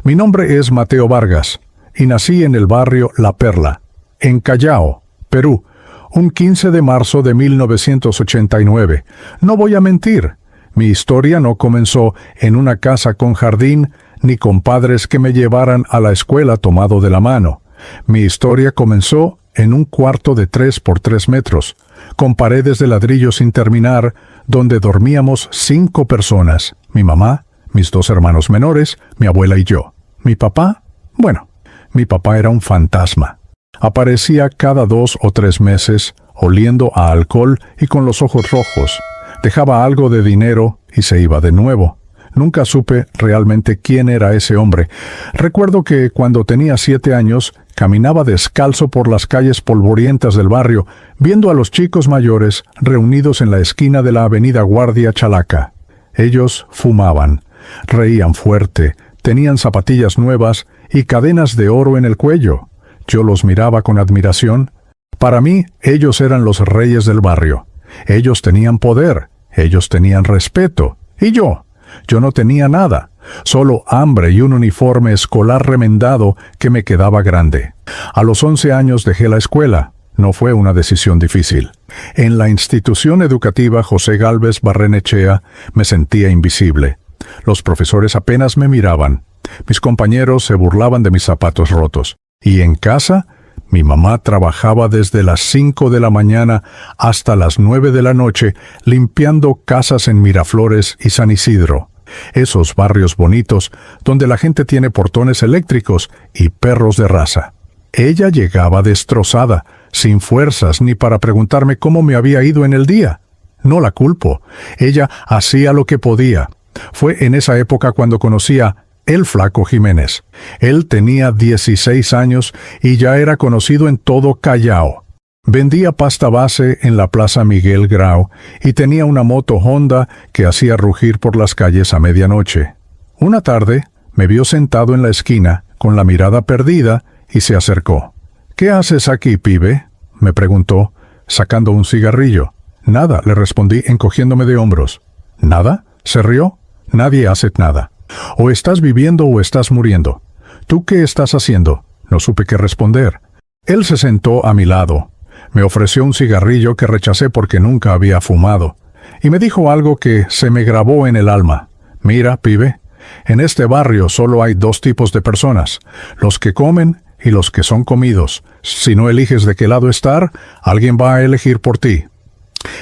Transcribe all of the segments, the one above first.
Mi nombre es Mateo Vargas y nací en el barrio La Perla, en Callao, Perú, un 15 de marzo de 1989. No voy a mentir, mi historia no comenzó en una casa con jardín ni con padres que me llevaran a la escuela tomado de la mano. Mi historia comenzó en un cuarto de 3 por 3 metros, con paredes de ladrillo sin terminar, donde dormíamos 5 personas, mi mamá, mis 2 hermanos menores, mi abuela y yo. Mi papá, bueno, mi papá era un fantasma. Aparecía cada 2 o 3 meses, oliendo a alcohol y con los ojos rojos. Dejaba algo de dinero y se iba de nuevo. Nunca supe realmente quién era ese hombre. Recuerdo que cuando tenía 7 años, caminaba descalzo por las calles polvorientas del barrio, viendo a los chicos mayores reunidos en la esquina de la avenida Guardia Chalaca. Ellos fumaban, reían fuerte, tenían zapatillas nuevas y cadenas de oro en el cuello. Yo los miraba con admiración. Para mí, ellos eran los reyes del barrio. Ellos tenían poder, ellos tenían respeto. Y yo no tenía nada, solo hambre y un uniforme escolar remendado que me quedaba grande. A los 11 años dejé la escuela. No fue una decisión difícil. En la institución educativa José Gálvez Barrenechea me sentía invisible. Los profesores apenas me miraban. Mis compañeros se burlaban de mis zapatos rotos. Y en casa, mi mamá trabajaba desde las 5 de la mañana hasta las 9 de la noche limpiando casas en Miraflores y San Isidro. Esos barrios bonitos donde la gente tiene portones eléctricos y perros de raza. Ella llegaba destrozada, sin fuerzas ni para preguntarme cómo me había ido en el día. No la culpo. Ella hacía lo que podía. Fue en esa época cuando conocí a el Flaco Jiménez. Él tenía 16 años y ya era conocido en todo Callao. Vendía pasta base en la Plaza Miguel Grau y tenía una moto Honda que hacía rugir por las calles a medianoche. Una tarde me vio sentado en la esquina con la mirada perdida y se acercó. «¿Qué haces aquí, pibe?», me preguntó, sacando un cigarrillo. «Nada», le respondí encogiéndome de hombros. «¿Nada?», se rió. «Nadie hace nada. O estás viviendo o estás muriendo. ¿Tú qué estás haciendo?». No supe qué responder. Él se sentó a mi lado. Me ofreció un cigarrillo que rechacé porque nunca había fumado. Y me dijo algo que se me grabó en el alma. «Mira, pibe, en este barrio solo hay 2 tipos de personas, los que comen y los que son comidos. Si no eliges de qué lado estar, alguien va a elegir por ti».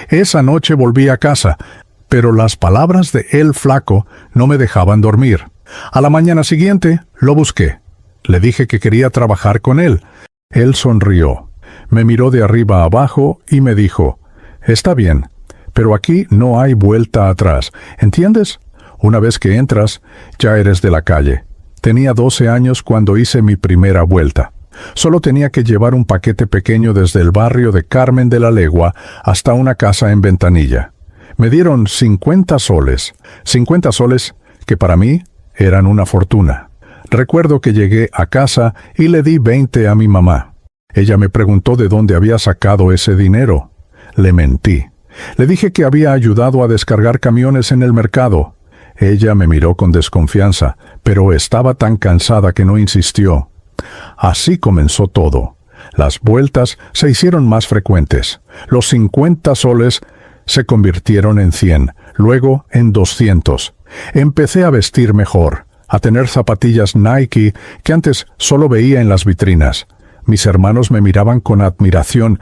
Esa noche volví a casa, pero las palabras de el Flaco no me dejaban dormir. A la mañana siguiente lo busqué. Le dije que quería trabajar con él. Él sonrió. Me miró de arriba a abajo y me dijo: «Está bien, pero aquí no hay vuelta atrás, ¿entiendes? Una vez que entras, ya eres de la calle». Tenía 12 años cuando hice mi primera vuelta. Solo tenía que llevar un paquete pequeño desde el barrio de Carmen de la Legua hasta una casa en Ventanilla. Me dieron 50 soles. 50 soles que para mí eran una fortuna. Recuerdo que llegué a casa y le di 20 a mi mamá. Ella me preguntó de dónde había sacado ese dinero. Le mentí. Le dije que había ayudado a descargar camiones en el mercado. Ella me miró con desconfianza, pero estaba tan cansada que no insistió. Así comenzó todo. Las vueltas se hicieron más frecuentes. Los 50 soles se convirtieron en 100, luego en 200. Empecé a vestir mejor, a tener zapatillas Nike que antes solo veía en las vitrinas. Mis hermanos me miraban con admiración.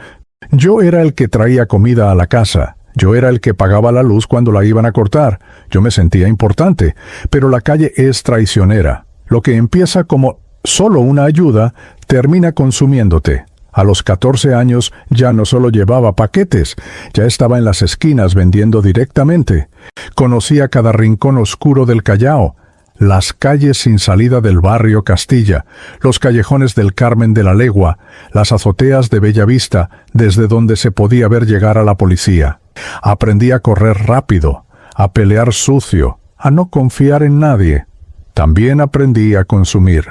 Yo era el que traía comida a la casa. Yo era el que pagaba la luz cuando la iban a cortar. Yo me sentía importante. Pero la calle es traicionera. Lo que empieza como solo una ayuda, termina consumiéndote. A los 14 años ya no solo llevaba paquetes, ya estaba en las esquinas vendiendo directamente. Conocía cada rincón oscuro del Callao, las calles sin salida del barrio Castilla, los callejones del Carmen de la Legua, las azoteas de Bellavista, desde donde se podía ver llegar a la policía. Aprendí a correr rápido, a pelear sucio, a no confiar en nadie. También aprendí a consumir.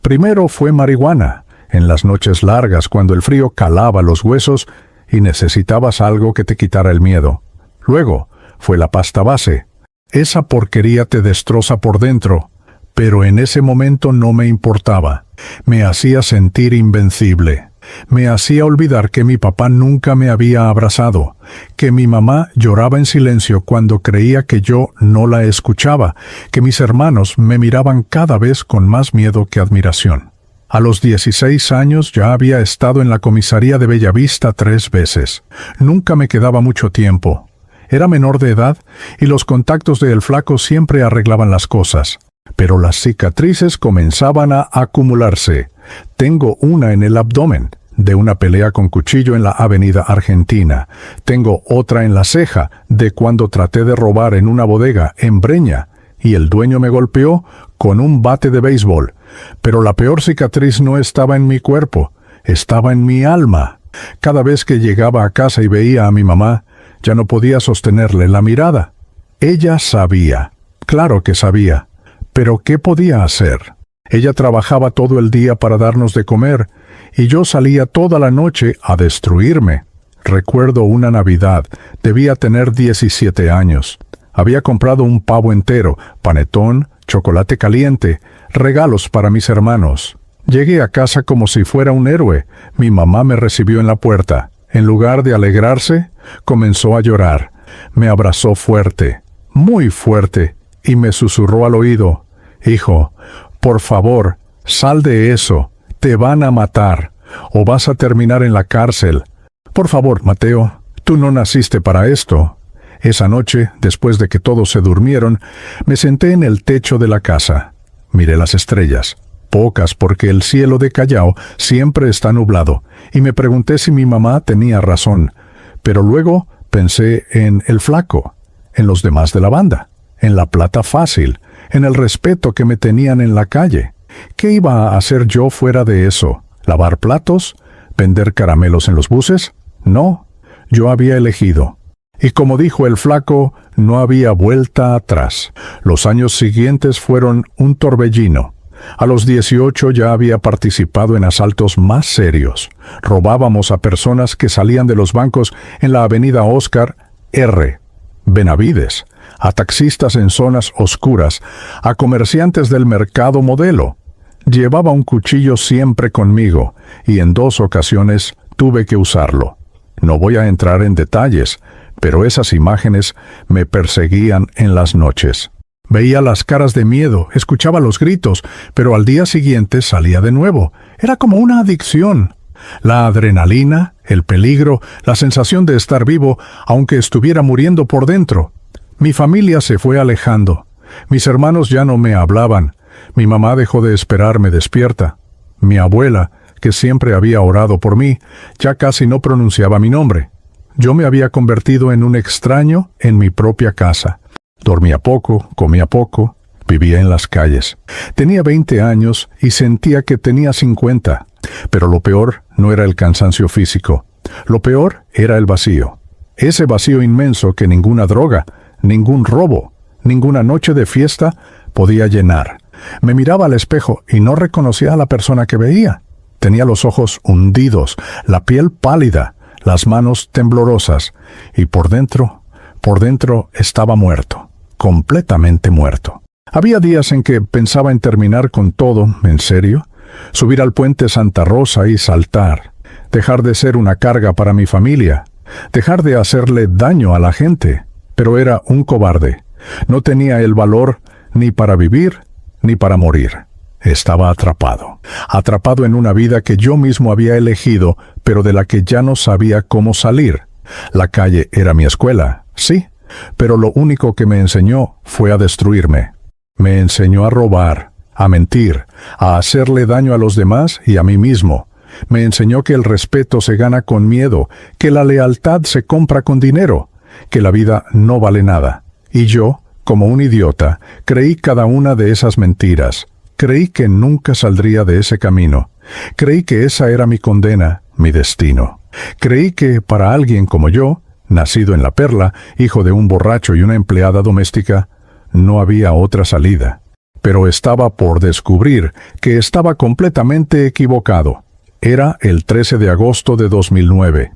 Primero fue marihuana, en las noches largas cuando el frío calaba los huesos y necesitabas algo que te quitara el miedo. Luego fue la pasta base. Esa porquería te destroza por dentro, Pero en ese momento no me importaba. Me hacía sentir invencible. Me hacía olvidar que mi papá nunca me había abrazado, que mi mamá lloraba en silencio cuando creía que yo no la escuchaba, que mis hermanos me miraban cada vez con más miedo que admiración. A los 16 años ya había estado en la comisaría de Bellavista 3 veces. Nunca me quedaba mucho tiempo. Era menor de edad y los contactos de El Flaco siempre arreglaban las cosas. Pero las cicatrices comenzaban a acumularse. Tengo una en el abdomen, de una pelea con cuchillo en la Avenida Argentina. Tengo otra en la ceja, de cuando traté de robar en una bodega en Breña, y el dueño me golpeó con un bate de béisbol. Pero la peor cicatriz no estaba en mi cuerpo, estaba en mi alma. Cada vez que llegaba a casa y veía a mi mamá, ya no podía sostenerle la mirada. Ella sabía, claro que sabía. Pero ¿qué podía hacer? Ella trabajaba todo el día para darnos de comer, y yo salía toda la noche a destruirme. Recuerdo una Navidad, debía tener 17 años. Había comprado un pavo entero, panetón, chocolate caliente, regalos para mis hermanos. Llegué a casa como si fuera un héroe. Mi mamá me recibió en la puerta. En lugar de alegrarse, comenzó a llorar. Me abrazó fuerte, muy fuerte, y me susurró al oído: «Hijo, por favor, sal de eso. Te van a matar, o vas a terminar en la cárcel. Por favor, Mateo, tú no naciste para esto». Esa noche, después de que todos se durmieron, me senté en el techo de la casa. Miré las estrellas, pocas porque el cielo de Callao siempre está nublado, y me pregunté si mi mamá tenía razón. Pero luego pensé en El Flaco, en los demás de la banda, en la plata fácil, en el respeto que me tenían en la calle. ¿Qué iba a hacer yo fuera de eso? ¿Lavar platos? ¿Vender caramelos en los buses? No, yo había elegido. Y como dijo El Flaco, no había vuelta atrás. Los años siguientes fueron un torbellino. A los 18 ya había participado en asaltos más serios. Robábamos a personas que salían de los bancos en la avenida Oscar R. Benavides, a taxistas en zonas oscuras, a comerciantes del mercado Modelo. Llevaba un cuchillo siempre conmigo, y en 2 ocasiones tuve que usarlo. No voy a entrar en detalles, pero esas imágenes me perseguían en las noches. Veía las caras de miedo, escuchaba los gritos, pero al día siguiente salía de nuevo. Era como una adicción. La adrenalina, el peligro, la sensación de estar vivo, aunque estuviera muriendo por dentro. Mi familia se fue alejando. Mis hermanos ya no me hablaban. Mi mamá dejó de esperarme despierta. Mi abuela, que siempre había orado por mí, ya casi no pronunciaba mi nombre. Yo me había convertido en un extraño en mi propia casa. Dormía poco, comía poco, vivía en las calles. Tenía 20 años y sentía que tenía 50. Pero lo peor no era el cansancio físico. Lo peor era el vacío. Ese vacío inmenso que ninguna droga, ningún robo, ninguna noche de fiesta podía llenar. Me miraba al espejo y no reconocía a la persona que veía. Tenía los ojos hundidos, la piel pálida, las manos temblorosas, y por dentro estaba muerto, completamente muerto. Había días en que pensaba en terminar con todo, en serio, subir al puente Santa Rosa y saltar, dejar de ser una carga para mi familia, dejar de hacerle daño a la gente, pero era un cobarde. No tenía el valor ni para vivir ni para morir. Estaba atrapado en una vida que yo mismo había elegido, pero de la que ya no sabía cómo salir. La calle era mi escuela, sí, pero lo único que me enseñó fue a destruirme. Me enseñó a robar, a mentir, a hacerle daño a los demás y a mí mismo. Me enseñó que el respeto se gana con miedo, que la lealtad se compra con dinero, que la vida no vale nada. Y yo, como un idiota, creí cada una de esas mentiras. Creí que nunca saldría de ese camino. Creí que esa era mi condena, mi destino. Creí que para alguien como yo, nacido en La Perla, hijo de un borracho y una empleada doméstica, no había otra salida. Pero estaba por descubrir que estaba completamente equivocado. Era el 13 de agosto de 2009.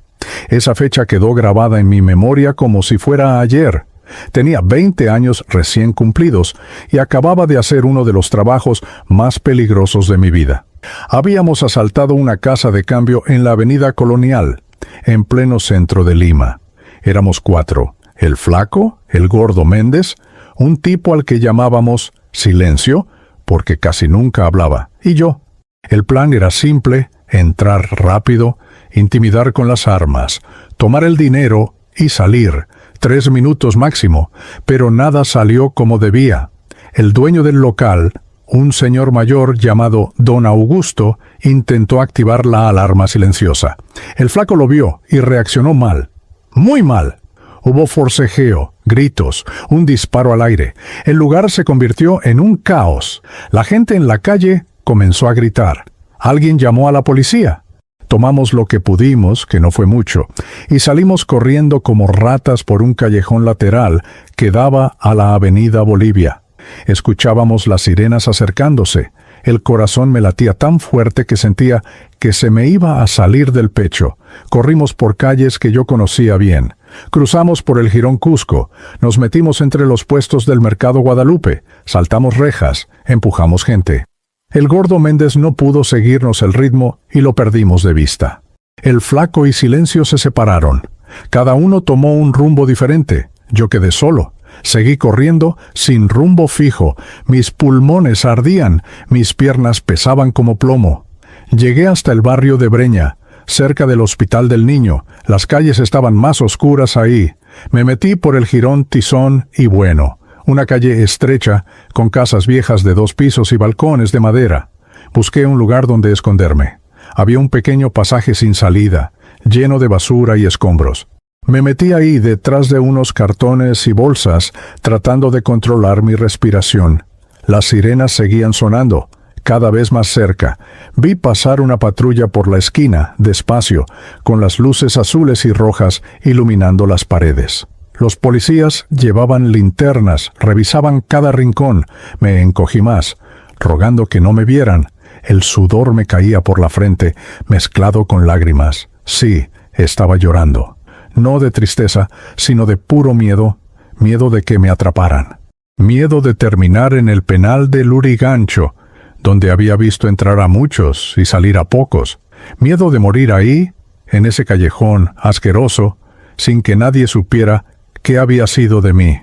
Esa fecha quedó grabada en mi memoria como si fuera ayer. Tenía 20 años recién cumplidos y acababa de hacer uno de los trabajos más peligrosos de mi vida. Habíamos asaltado una casa de cambio en la avenida Colonial, en pleno centro de Lima. Éramos 4, el Flaco, el Gordo Méndez, un tipo al que llamábamos Silencio, porque casi nunca hablaba, y yo. El plan era simple: entrar rápido, intimidar con las armas, tomar el dinero y salir. 3 minutos máximo, pero nada salió como debía. El dueño del local, un señor mayor llamado Don Augusto, intentó activar la alarma silenciosa. El Flaco lo vio y reaccionó mal, muy mal. Hubo forcejeo, gritos, un disparo al aire. El lugar se convirtió en un caos. La gente en la calle comenzó a gritar. Alguien llamó a la policía. Tomamos lo que pudimos, que no fue mucho, y salimos corriendo como ratas por un callejón lateral que daba a la avenida Bolivia. Escuchábamos las sirenas acercándose. El corazón me latía tan fuerte que sentía que se me iba a salir del pecho. Corrimos por calles que yo conocía bien. Cruzamos por el Jirón Cusco, nos metimos entre los puestos del Mercado Guadalupe, saltamos rejas, empujamos gente. El Gordo Méndez no pudo seguirnos el ritmo y lo perdimos de vista. El Flaco y Silencio se separaron. Cada uno tomó un rumbo diferente. Yo quedé solo. Seguí corriendo sin rumbo fijo. Mis pulmones ardían, mis piernas pesaban como plomo. Llegué hasta el barrio de Breña, cerca del Hospital del Niño. Las calles estaban más oscuras ahí. Me metí por el Jirón Tizón y Bueno, una calle estrecha, con casas viejas de 2 pisos y balcones de madera. Busqué un lugar donde esconderme. Había un pequeño pasaje sin salida, lleno de basura y escombros. Me metí ahí detrás de unos cartones y bolsas, tratando de controlar mi respiración. Las sirenas seguían sonando, cada vez más cerca. Vi pasar una patrulla por la esquina, despacio, con las luces azules y rojas iluminando las paredes. Los policías llevaban linternas, revisaban cada rincón. Me encogí más, rogando que no me vieran. El sudor me caía por la frente, mezclado con lágrimas. Sí, estaba llorando. No de tristeza, sino de puro miedo, miedo de que me atraparan. Miedo de terminar en el penal de Lurigancho, donde había visto entrar a muchos y salir a pocos. Miedo de morir ahí, en ese callejón asqueroso, sin que nadie supiera qué había sido de mí.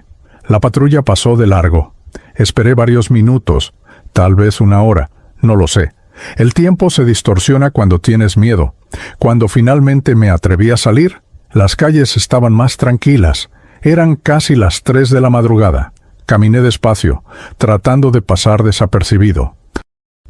La patrulla pasó de largo. Esperé varios minutos, tal vez 1 hora, no lo sé. El tiempo se distorsiona cuando tienes miedo. Cuando finalmente me atreví a salir, las calles estaban más tranquilas. Eran casi las 3 de la madrugada. Caminé despacio, tratando de pasar desapercibido.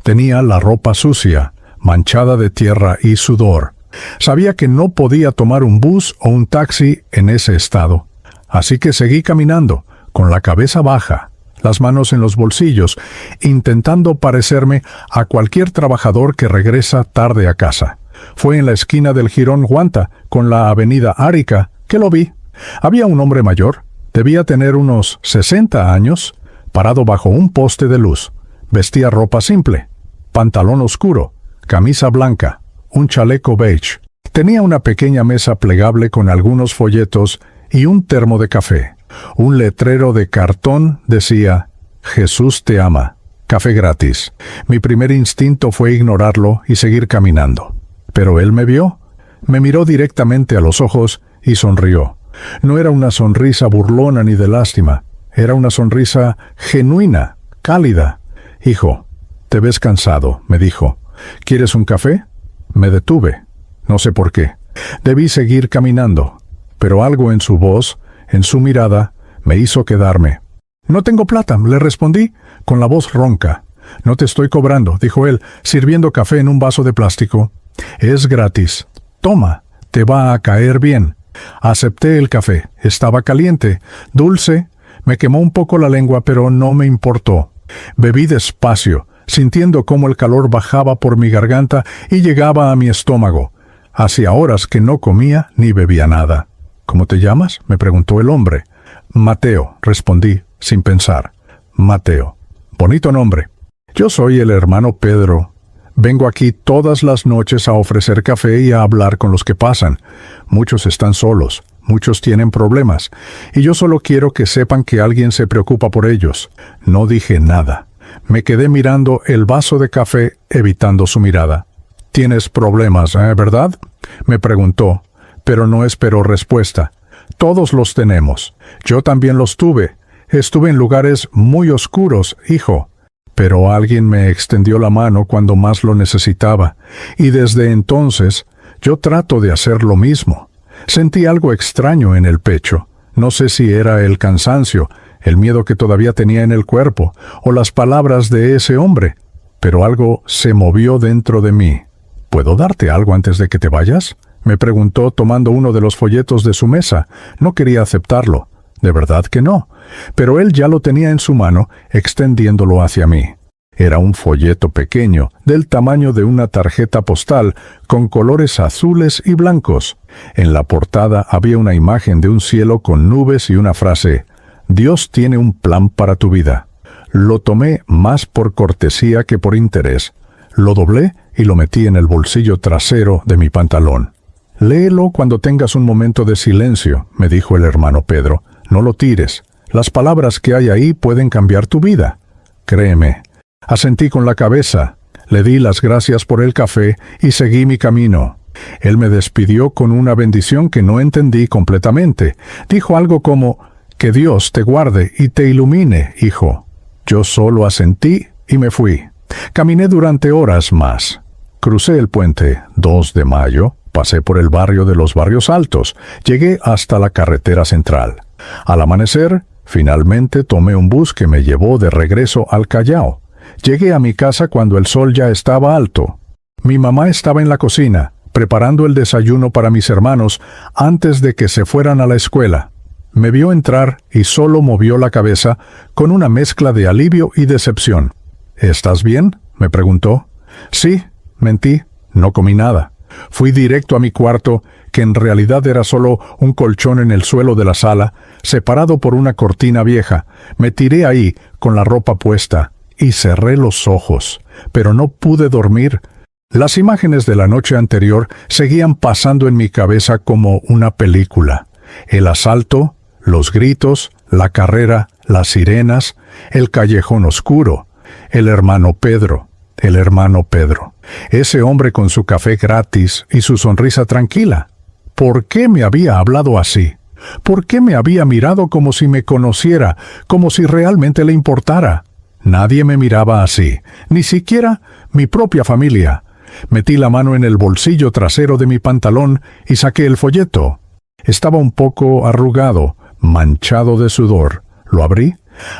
Tenía la ropa sucia, manchada de tierra y sudor. Sabía que no podía tomar un bus o un taxi en ese estado. Así que seguí caminando, con la cabeza baja, las manos en los bolsillos, intentando parecerme a cualquier trabajador que regresa tarde a casa. Fue en la esquina del Jirón Guanta, con la avenida Arica, que lo vi. Había un hombre mayor, debía tener unos 60 años, parado bajo un poste de luz. Vestía ropa simple, pantalón oscuro, camisa blanca, un chaleco beige. Tenía una pequeña mesa plegable con algunos folletos y un termo de café. Un letrero de cartón decía: Jesús te ama, café gratis. Mi primer instinto fue ignorarlo y seguir caminando. Pero él me vio, me miró directamente a los ojos y sonrió. No era una sonrisa burlona ni de lástima, era una sonrisa genuina, cálida. Hijo, te ves cansado, me dijo. ¿Quieres un café? Me detuve. No sé por qué. Debí seguir caminando, pero algo en su voz, en su mirada, me hizo quedarme. No tengo plata, le respondí, con la voz ronca. No te estoy cobrando, dijo él, sirviendo café en un vaso de plástico. Es gratis. Toma, te va a caer bien. Acepté el café. Estaba caliente, dulce. Me quemó un poco la lengua, pero no me importó. Bebí despacio, sintiendo cómo el calor bajaba por mi garganta y llegaba a mi estómago. Hacía horas que no comía ni bebía nada. ¿Cómo te llamas?, me preguntó el hombre. Mateo, respondí, sin pensar. Mateo. Bonito nombre. Yo soy el hermano Pedro. Vengo aquí todas las noches a ofrecer café y a hablar con los que pasan. Muchos están solos, Muchos tienen problemas, y yo solo quiero que sepan que alguien se preocupa por ellos. No dije nada. Me quedé mirando el vaso de café, evitando su mirada. «Tienes problemas, ¿verdad?», me preguntó, pero no esperó respuesta. «Todos los tenemos. Yo también los tuve. Estuve en lugares muy oscuros, hijo». Pero alguien me extendió la mano cuando más lo necesitaba, y desde entonces yo trato de hacer lo mismo. Sentí algo extraño en el pecho. No sé si era el cansancio, el miedo que todavía tenía en el cuerpo, o las palabras de ese hombre, pero algo se movió dentro de mí. «¿Puedo darte algo antes de que te vayas?», me preguntó tomando uno de los folletos de su mesa. No quería aceptarlo. De verdad que no. Pero él ya lo tenía en su mano, extendiéndolo hacia mí. Era un folleto pequeño, del tamaño de una tarjeta postal, con colores azules y blancos. En la portada había una imagen de un cielo con nubes y una frase: «Dios tiene un plan para tu vida». Lo tomé más por cortesía que por interés. Lo doblé y lo metí en el bolsillo trasero de mi pantalón. «Léelo cuando tengas un momento de silencio», me dijo el hermano Pedro. «No lo tires. Las palabras que hay ahí pueden cambiar tu vida». Créeme. Asentí con la cabeza. Le di las gracias por el café y seguí mi camino. Él me despidió con una bendición que no entendí completamente. Dijo algo como: «Que Dios te guarde y te ilumine, hijo». Yo solo asentí y me fui. Caminé durante horas más. Crucé el puente 2 de mayo, pasé por el barrio de los Barrios Altos, llegué hasta la carretera central. Al amanecer, finalmente tomé un bus que me llevó de regreso al Callao. Llegué a mi casa cuando el sol ya estaba alto. Mi mamá estaba en la cocina, preparando el desayuno para mis hermanos antes de que se fueran a la escuela. Me vio entrar y solo movió la cabeza con una mezcla de alivio y decepción. «¿Estás bien?», me preguntó. «Sí», mentí, no comí nada. Fui directo a mi cuarto, que en realidad era solo un colchón en el suelo de la sala, separado por una cortina vieja. Me tiré ahí, con la ropa puesta, y cerré los ojos, pero no pude dormir. Las imágenes de la noche anterior seguían pasando en mi cabeza como una película. El asalto, los gritos, la carrera, las sirenas, el callejón oscuro, el hermano Pedro. Ese hombre con su café gratis y su sonrisa tranquila. ¿Por qué me había hablado así? ¿Por qué me había mirado como si me conociera, como si realmente le importara? Nadie me miraba así, ni siquiera mi propia familia. Metí la mano en el bolsillo trasero de mi pantalón y saqué el folleto. Estaba un poco arrugado, manchado de sudor. Lo abrí.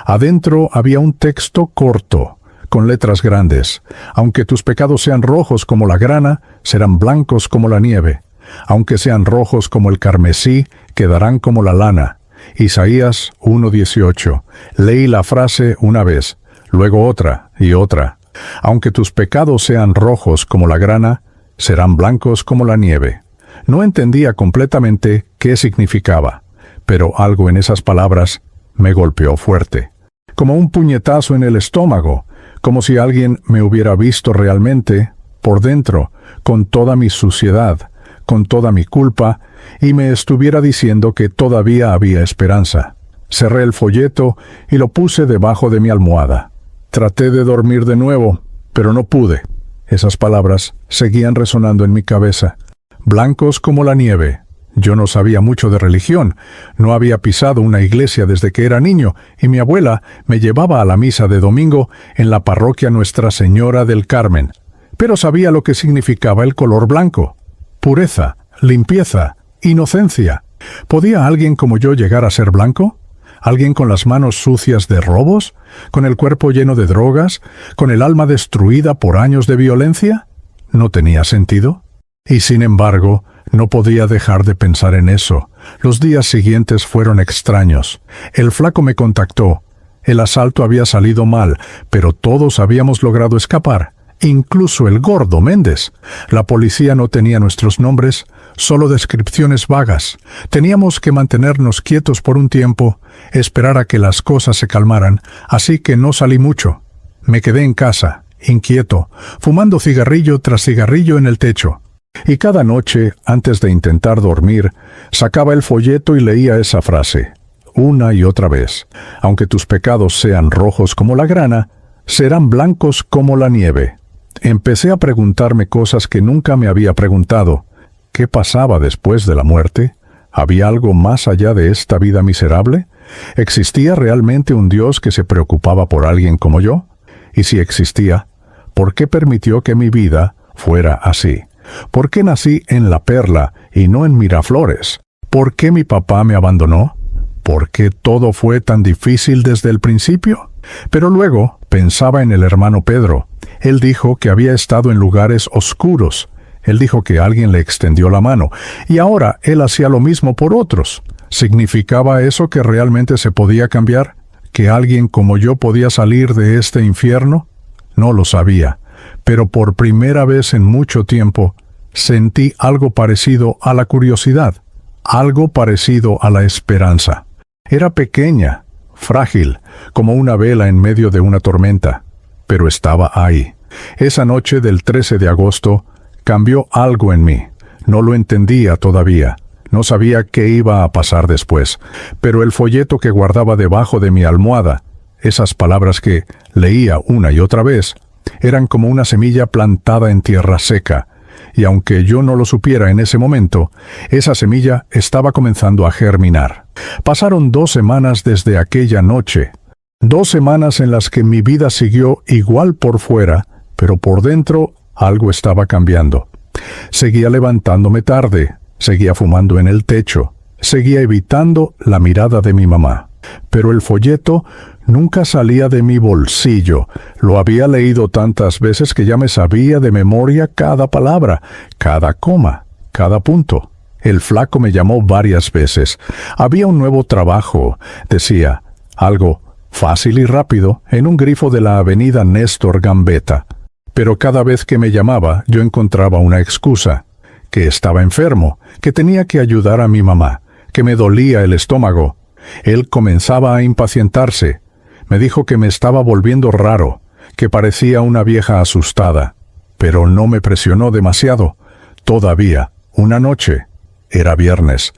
Adentro había un texto corto, con letras grandes: «Aunque tus pecados sean rojos como la grana, serán blancos como la nieve. Aunque sean rojos como el carmesí, quedarán como la lana». Isaías 1:18. Leí la frase una vez, luego otra y otra. «Aunque tus pecados sean rojos como la grana, serán blancos como la nieve». No entendía completamente qué significaba, pero algo en esas palabras me golpeó fuerte, como un puñetazo en el estómago, como si alguien me hubiera visto realmente, por dentro, con toda mi suciedad, con toda mi culpa, y me estuviera diciendo que todavía había esperanza. Cerré el folleto y lo puse debajo de mi almohada. Traté de dormir de nuevo, pero no pude. Esas palabras seguían resonando en mi cabeza. Blancos como la nieve. Yo no sabía mucho de religión, no había pisado una iglesia desde que era niño, y mi abuela me llevaba a la misa de domingo en la parroquia Nuestra Señora del Carmen. Pero sabía lo que significaba el color blanco: pureza, limpieza, inocencia. ¿Podía alguien como yo llegar a ser blanco? ¿Alguien con las manos sucias de robos? ¿Con el cuerpo lleno de drogas? ¿Con el alma destruida por años de violencia? ¿No tenía sentido? Y sin embargo, no podía dejar de pensar en eso. Los días siguientes fueron extraños. El flaco me contactó. El asalto había salido mal, pero todos habíamos logrado escapar, incluso el gordo Méndez. La policía no tenía nuestros nombres, solo descripciones vagas. Teníamos que mantenernos quietos por un tiempo, esperar a que las cosas se calmaran, así que no salí mucho. Me quedé en casa, inquieto, fumando cigarrillo tras cigarrillo en el techo. Y cada noche, antes de intentar dormir, sacaba el folleto y leía esa frase, una y otra vez. Aunque tus pecados sean rojos como la grana, serán blancos como la nieve. Empecé a preguntarme cosas que nunca me había preguntado. ¿Qué pasaba después de la muerte? ¿Había algo más allá de esta vida miserable? ¿Existía realmente un Dios que se preocupaba por alguien como yo? Y si existía, ¿por qué permitió que mi vida fuera así? ¿Por qué nací en La Perla y no en Miraflores? ¿Por qué mi papá me abandonó? ¿Por qué todo fue tan difícil desde el principio? Pero luego pensaba en el hermano Pedro. Él dijo que había estado en lugares oscuros. Él dijo que alguien le extendió la mano, y ahora él hacía lo mismo por otros. ¿Significaba eso que realmente se podía cambiar? ¿Que alguien como yo podía salir de este infierno? No lo sabía, pero por primera vez en mucho tiempo sentí algo parecido a la curiosidad, algo parecido a la esperanza. Era pequeña, frágil, como una vela en medio de una tormenta, pero estaba ahí. Esa noche del 13 de agosto cambió algo en mí. No lo entendía todavía. No sabía qué iba a pasar después, pero el folleto que guardaba debajo de mi almohada, esas palabras que leía una y otra vez, eran como una semilla plantada en tierra seca, y aunque yo no lo supiera en ese momento, esa semilla estaba comenzando a germinar. Pasaron 2 semanas desde aquella noche, 2 semanas en las que mi vida siguió igual por fuera, pero por dentro algo estaba cambiando. Seguía levantándome tarde, seguía fumando en el techo, seguía evitando la mirada de mi mamá. Pero el folleto nunca salía de mi bolsillo. Lo había leído tantas veces que ya me sabía de memoria cada palabra, cada coma, cada punto. El flaco me llamó varias veces. Había un nuevo trabajo, decía, algo fácil y rápido, en un grifo de la avenida Néstor Gambetta. Pero cada vez que me llamaba, yo encontraba una excusa. Que estaba enfermo, que tenía que ayudar a mi mamá, que me dolía el estómago. Él comenzaba a impacientarse. Me dijo que me estaba volviendo raro, que parecía una vieja asustada. Pero no me presionó demasiado. Todavía, una noche, era viernes.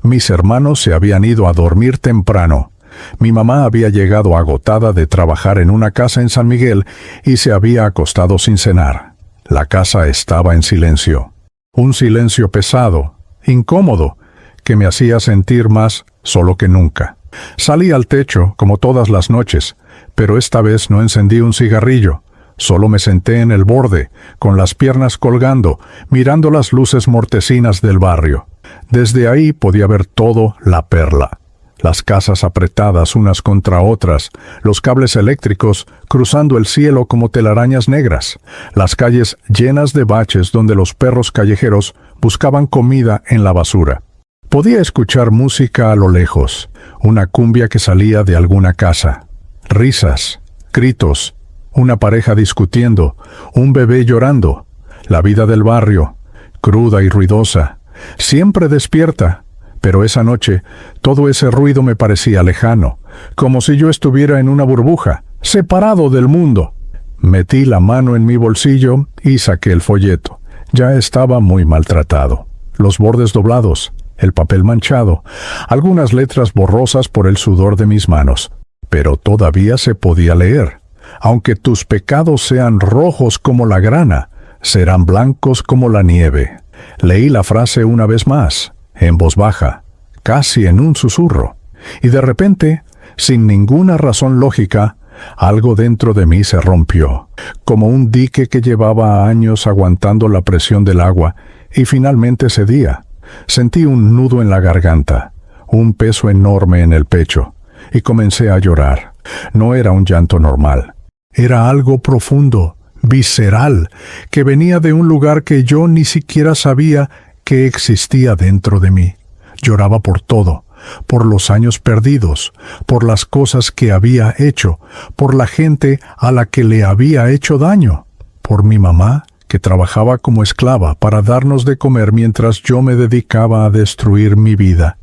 Mis hermanos se habían ido a dormir temprano. Mi mamá había llegado agotada de trabajar en una casa en San Miguel y se había acostado sin cenar. La casa estaba en silencio. Un silencio pesado, incómodo, que me hacía sentir más solo que nunca. Salí al techo, como todas las noches, pero esta vez no encendí un cigarrillo. Solo me senté en el borde, con las piernas colgando, mirando las luces mortecinas del barrio. Desde ahí podía ver todo La Perla. Las casas apretadas unas contra otras, los cables eléctricos cruzando el cielo como telarañas negras, las calles llenas de baches donde los perros callejeros buscaban comida en la basura. Podía escuchar música a lo lejos, una cumbia que salía de alguna casa, risas, gritos, una pareja discutiendo, un bebé llorando, la vida del barrio, cruda y ruidosa, siempre despierta. Pero esa noche, todo ese ruido me parecía lejano, como si yo estuviera en una burbuja, separado del mundo. Metí la mano en mi bolsillo y saqué el folleto. Ya estaba muy maltratado. Los bordes doblados, el papel manchado, algunas letras borrosas por el sudor de mis manos. Pero todavía se podía leer. Aunque tus pecados sean rojos como la grana, serán blancos como la nieve. Leí la frase una vez más, en voz baja, casi en un susurro, y de repente, sin ninguna razón lógica, algo dentro de mí se rompió, como un dique que llevaba años aguantando la presión del agua, y finalmente cedía. Sentí un nudo en la garganta, un peso enorme en el pecho, y comencé a llorar. No era un llanto normal, era algo profundo, visceral, que venía de un lugar que yo ni siquiera sabía que existía dentro de mí. Lloraba por todo, por los años perdidos, por las cosas que había hecho, por la gente a la que le había hecho daño, por mi mamá, que trabajaba como esclava para darnos de comer mientras yo me dedicaba a destruir mi vida,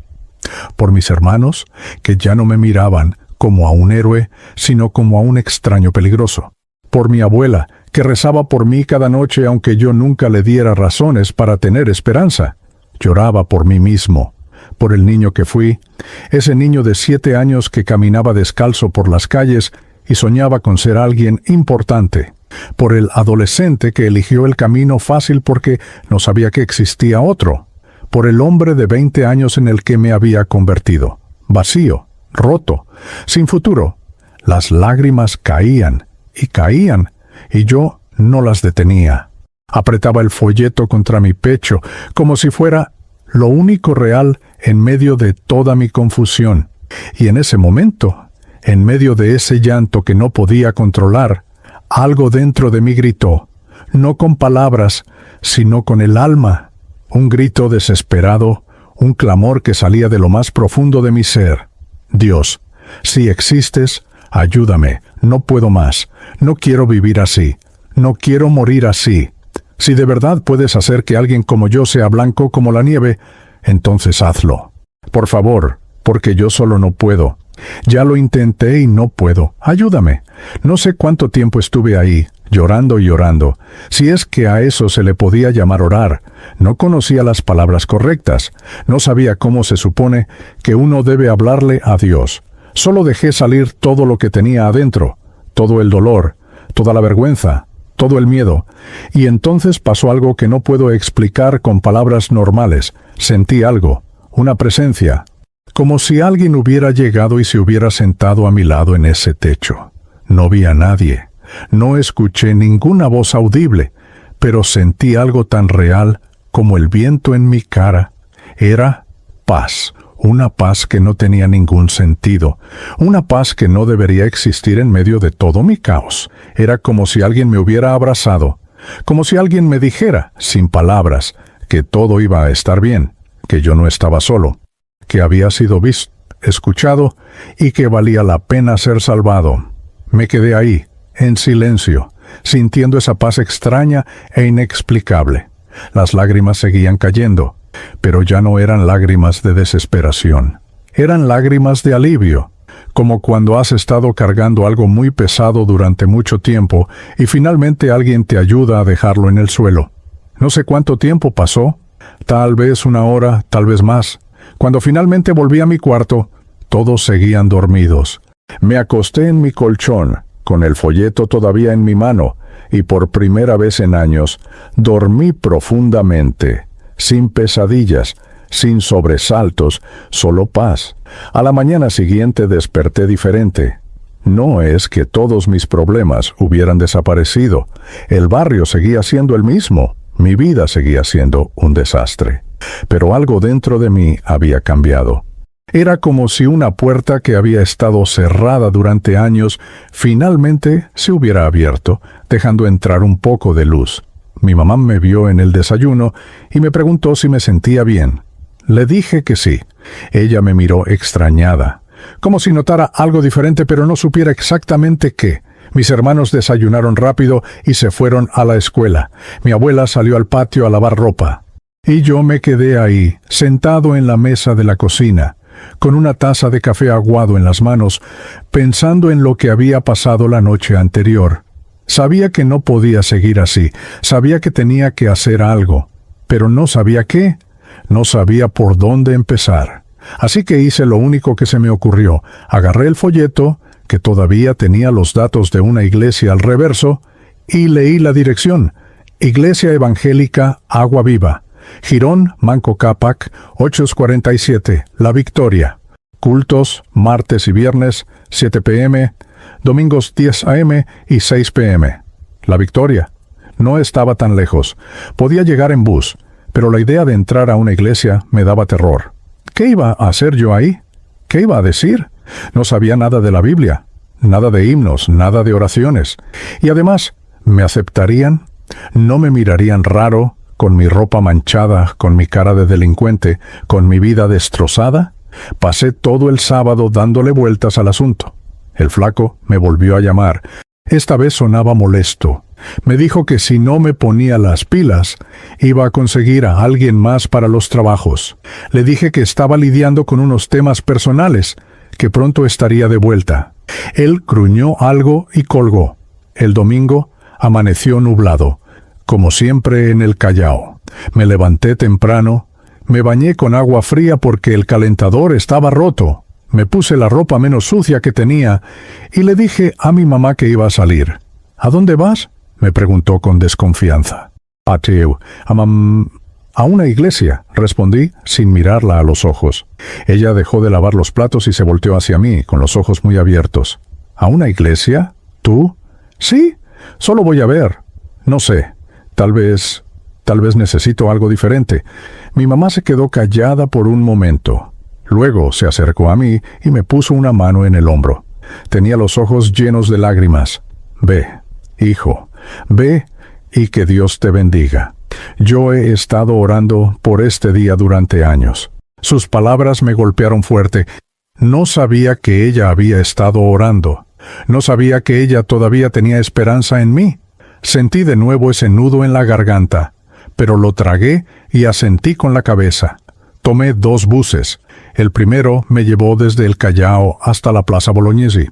por mis hermanos, que ya no me miraban como a un héroe, sino como a un extraño peligroso, por mi abuela, que rezaba por mí cada noche aunque yo nunca le diera razones para tener esperanza. Lloraba por mí mismo, por el niño que fui, ese niño de 7 años que caminaba descalzo por las calles y soñaba con ser alguien importante, por el adolescente que eligió el camino fácil porque no sabía que existía otro, por el hombre de 20 años en el que me había convertido, vacío, roto, sin futuro. Las lágrimas caían, y yo no las detenía. Apretaba el folleto contra mi pecho, como si fuera lo único real en medio de toda mi confusión. Y en ese momento, en medio de ese llanto que no podía controlar, algo dentro de mí gritó, no con palabras, sino con el alma. Un grito desesperado, un clamor que salía de lo más profundo de mi ser. Dios, si existes, ayúdame, no puedo más, no quiero vivir así, no quiero morir así. Si de verdad puedes hacer que alguien como yo sea blanco como la nieve, entonces hazlo. Por favor, porque yo solo no puedo. Ya lo intenté y no puedo. Ayúdame. No sé cuánto tiempo estuve ahí, llorando y llorando. Si es que a eso se le podía llamar orar. No conocía las palabras correctas. No sabía cómo se supone que uno debe hablarle a Dios. Solo dejé salir todo lo que tenía adentro, todo el dolor, toda la vergüenza, todo el miedo. Y entonces pasó algo que no puedo explicar con palabras normales. Sentí algo, una presencia, como si alguien hubiera llegado y se hubiera sentado a mi lado en ese techo. No vi a nadie, no escuché ninguna voz audible, pero sentí algo tan real como el viento en mi cara. Era paz, una paz que no tenía ningún sentido, una paz que no debería existir en medio de todo mi caos. Era como si alguien me hubiera abrazado, como si alguien me dijera, sin palabras, que todo iba a estar bien, que yo no estaba solo, que había sido visto, escuchado y que valía la pena ser salvado. Me quedé ahí, en silencio, sintiendo esa paz extraña e inexplicable. Las lágrimas seguían cayendo, pero ya no eran lágrimas de desesperación. Eran lágrimas de alivio, como cuando has estado cargando algo muy pesado durante mucho tiempo y finalmente alguien te ayuda a dejarlo en el suelo. No sé cuánto tiempo pasó, tal vez 1 hora, tal vez más. Cuando finalmente volví a mi cuarto, todos seguían dormidos. Me acosté en mi colchón, con el folleto todavía en mi mano, y por primera vez en años, dormí profundamente, sin pesadillas, sin sobresaltos, solo paz. A la mañana siguiente desperté diferente. No es que todos mis problemas hubieran desaparecido. El barrio seguía siendo el mismo. Mi vida seguía siendo un desastre. Pero algo dentro de mí había cambiado. Era como si una puerta que había estado cerrada durante años finalmente se hubiera abierto, dejando entrar un poco de luz. Mi mamá me vio en el desayuno y me preguntó si me sentía bien. Le dije que sí. Ella me miró extrañada, como si notara algo diferente pero no supiera exactamente qué. Mis hermanos desayunaron rápido y se fueron a la escuela. Mi abuela salió al patio a lavar ropa. Y yo me quedé ahí, sentado en la mesa de la cocina, con una taza de café aguado en las manos, pensando en lo que había pasado la noche anterior. Sabía que no podía seguir así, sabía que tenía que hacer algo, pero no sabía qué, no sabía por dónde empezar. Así que hice lo único que se me ocurrió. Agarré el folleto, que todavía tenía los datos de una iglesia al reverso, y leí la dirección: Iglesia Evangélica Agua Viva, Girón, Manco Cápac, 847, La Victoria. Cultos, martes y viernes, 7 p.m., domingos 10 a.m. y 6 p.m. La Victoria. No estaba tan lejos. Podía llegar en bus, pero la idea de entrar a una iglesia me daba terror. ¿Qué iba a hacer yo ahí? ¿Qué iba a decir? No sabía nada de la Biblia, nada de himnos, nada de oraciones. Y además, ¿me aceptarían? ¿No me mirarían raro, con mi ropa manchada, con mi cara de delincuente, con mi vida destrozada? Pasé todo el sábado dándole vueltas al asunto. El flaco me volvió a llamar. Esta vez sonaba molesto. Me dijo que si no me ponía las pilas, iba a conseguir a alguien más para los trabajos. Le dije que estaba lidiando con unos temas personales, que pronto estaría de vuelta. Él gruñó algo y colgó. El domingo amaneció nublado, como siempre en el Callao. Me levanté temprano, me bañé con agua fría porque el calentador estaba roto. Me puse la ropa menos sucia que tenía y le dije a mi mamá que iba a salir. ¿A dónde vas?, me preguntó con desconfianza. A una iglesia, respondí sin mirarla a los ojos. Ella dejó de lavar los platos y se volteó hacia mí, con los ojos muy abiertos. ¿A una iglesia? ¿Tú? Sí, solo voy a ver. No sé, tal vez necesito algo diferente. Mi mamá se quedó callada por un momento. Luego se acercó a mí y me puso una mano en el hombro. Tenía los ojos llenos de lágrimas. Ve, hijo, ve y que Dios te bendiga. Yo he estado orando por este día durante años. Sus palabras me golpearon fuerte. No sabía que ella había estado orando. No sabía que ella todavía tenía esperanza en mí. Sentí de nuevo ese nudo en la garganta, pero lo tragué y asentí con la cabeza. Tomé 2 buses. El primero me llevó desde el Callao hasta la Plaza Bolognesi.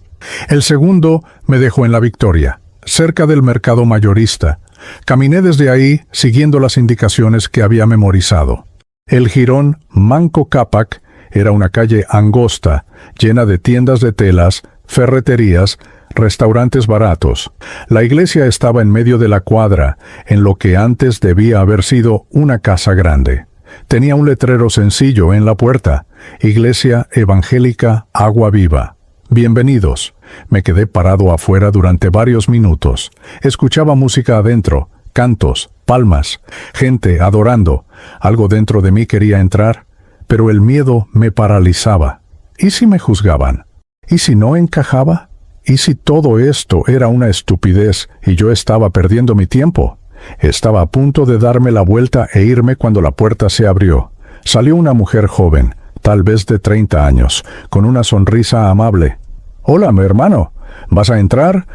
El segundo me dejó en La Victoria, cerca del mercado mayorista. Caminé desde ahí siguiendo las indicaciones que había memorizado. El jirón Manco Cápac era una calle angosta, llena de tiendas de telas, ferreterías, restaurantes baratos. La iglesia estaba en medio de la cuadra, en lo que antes debía haber sido una casa grande. Tenía un letrero sencillo en la puerta: Iglesia Evangélica Agua Viva. Bienvenidos. Me quedé parado afuera durante varios minutos. Escuchaba música adentro, cantos, palmas, gente adorando. Algo dentro de mí quería entrar, pero el miedo me paralizaba. ¿Y si me juzgaban? ¿Y si no encajaba? ¿Y si todo esto era una estupidez y yo estaba perdiendo mi tiempo? Estaba a punto de darme la vuelta e irme cuando la puerta se abrió. Salió una mujer joven, tal vez de 30 años, con una sonrisa amable. «Hola, mi hermano. ¿Vas a entrar?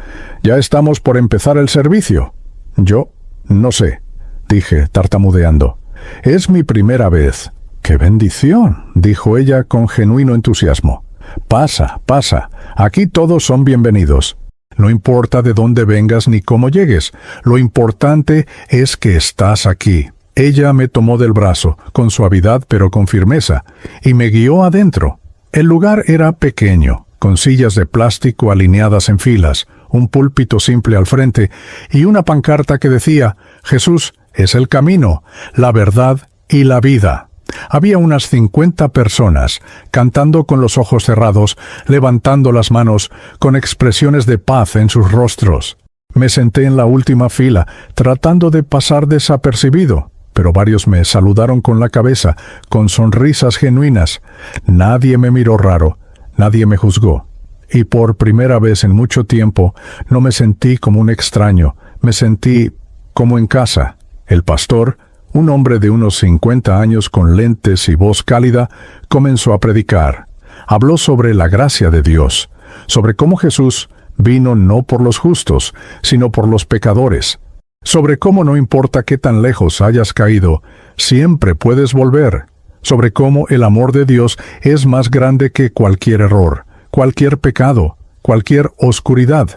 Ya estamos por empezar el servicio». «Yo no sé», dije, tartamudeando. «Es mi primera vez». «¡Qué bendición!», dijo ella con genuino entusiasmo. «Pasa, pasa. Aquí todos son bienvenidos. No importa de dónde vengas ni cómo llegues. Lo importante es que estás aquí». Ella me tomó del brazo, con suavidad pero con firmeza, y me guió adentro. El lugar era pequeño, con sillas de plástico alineadas en filas, un púlpito simple al frente y una pancarta que decía: «Jesús es el camino, la verdad y la vida». Había unas 50 personas, cantando con los ojos cerrados, levantando las manos, con expresiones de paz en sus rostros. Me senté en la última fila, tratando de pasar desapercibido, pero varios me saludaron con la cabeza, con sonrisas genuinas. Nadie me miró raro, nadie me juzgó. Y por primera vez en mucho tiempo no me sentí como un extraño, me sentí como en casa. El pastor, un hombre de unos 50 años con lentes y voz cálida, comenzó a predicar. Habló sobre la gracia de Dios, sobre cómo Jesús vino no por los justos, sino por los pecadores, sobre cómo no importa qué tan lejos hayas caído, siempre puedes volver, sobre cómo el amor de Dios es más grande que cualquier error, cualquier pecado, cualquier oscuridad.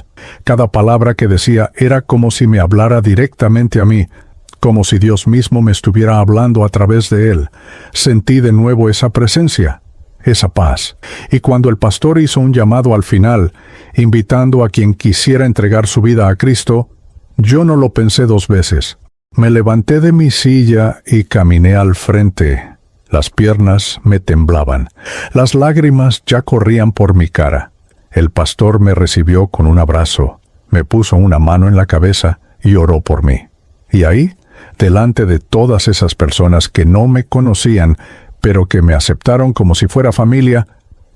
Cada palabra que decía era como si me hablara directamente a mí, como si Dios mismo me estuviera hablando a través de él. Sentí de nuevo esa presencia, esa paz. Y cuando el pastor hizo un llamado al final, invitando a quien quisiera entregar su vida a Cristo, yo no lo pensé 2 veces. Me levanté de mi silla y caminé al frente. Las piernas me temblaban. Las lágrimas ya corrían por mi cara. El pastor me recibió con un abrazo, me puso una mano en la cabeza y oró por mí. Y ahí, delante de todas esas personas que no me conocían, pero que me aceptaron como si fuera familia,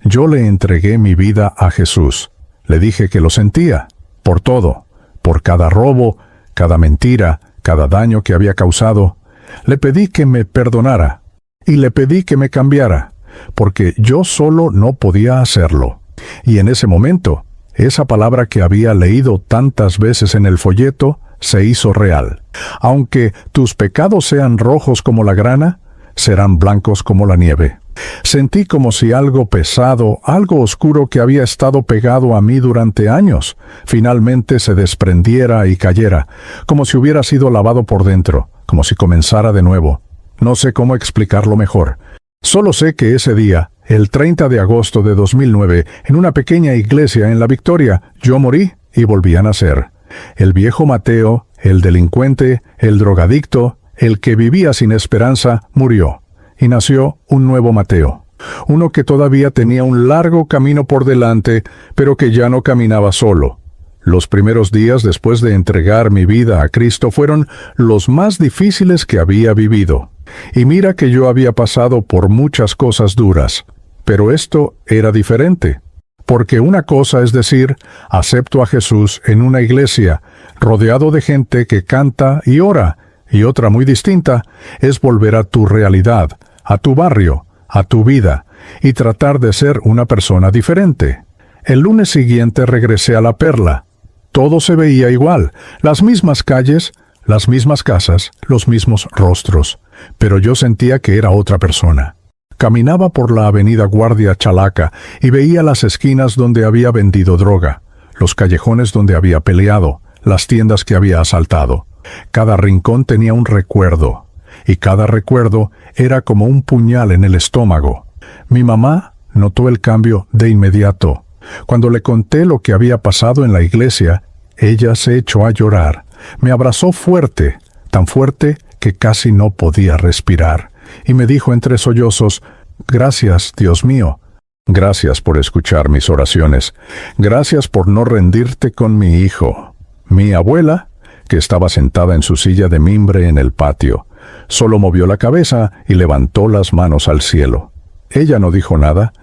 yo le entregué mi vida a Jesús. Le dije que lo sentía, por todo, por cada robo, cada mentira, cada daño que había causado. Le pedí que me perdonara, y le pedí que me cambiara, porque yo solo no podía hacerlo. Y en ese momento, esa palabra que había leído tantas veces en el folleto se hizo real. Aunque tus pecados sean rojos como la grana, serán blancos como la nieve. Sentí como si algo pesado, algo oscuro que había estado pegado a mí durante años, finalmente se desprendiera y cayera, como si hubiera sido lavado por dentro, como si comenzara de nuevo. No sé cómo explicarlo mejor. Solo sé que ese día, el 30 de agosto de 2009, en una pequeña iglesia en La Victoria, yo morí y volví a nacer. El viejo Mateo, el delincuente, el drogadicto, el que vivía sin esperanza, murió. Y nació un nuevo Mateo, uno que todavía tenía un largo camino por delante, pero que ya no caminaba solo. Los primeros días después de entregar mi vida a Cristo fueron los más difíciles que había vivido. Y mira que yo había pasado por muchas cosas duras, pero esto era diferente. Porque una cosa es decir, acepto a Jesús en una iglesia, rodeado de gente que canta y ora, y otra muy distinta es volver a tu realidad, a tu barrio, a tu vida, y tratar de ser una persona diferente. El lunes siguiente regresé a La Perla. Todo se veía igual, las mismas calles, las mismas casas, los mismos rostros, pero yo sentía que era otra persona. Caminaba por la avenida Guardia Chalaca y veía las esquinas donde había vendido droga, los callejones donde había peleado, las tiendas que había asaltado. Cada rincón tenía un recuerdo, y cada recuerdo era como un puñal en el estómago. Mi mamá notó el cambio de inmediato. Cuando le conté lo que había pasado en la iglesia, ella se echó a llorar. Me abrazó fuerte, tan fuerte que casi no podía respirar, y me dijo entre sollozos: «Gracias, Dios mío. Gracias por escuchar mis oraciones. Gracias por no rendirte con mi hijo». Mi abuela, que estaba sentada en su silla de mimbre en el patio, solo movió la cabeza y levantó las manos al cielo. Ella no dijo nada,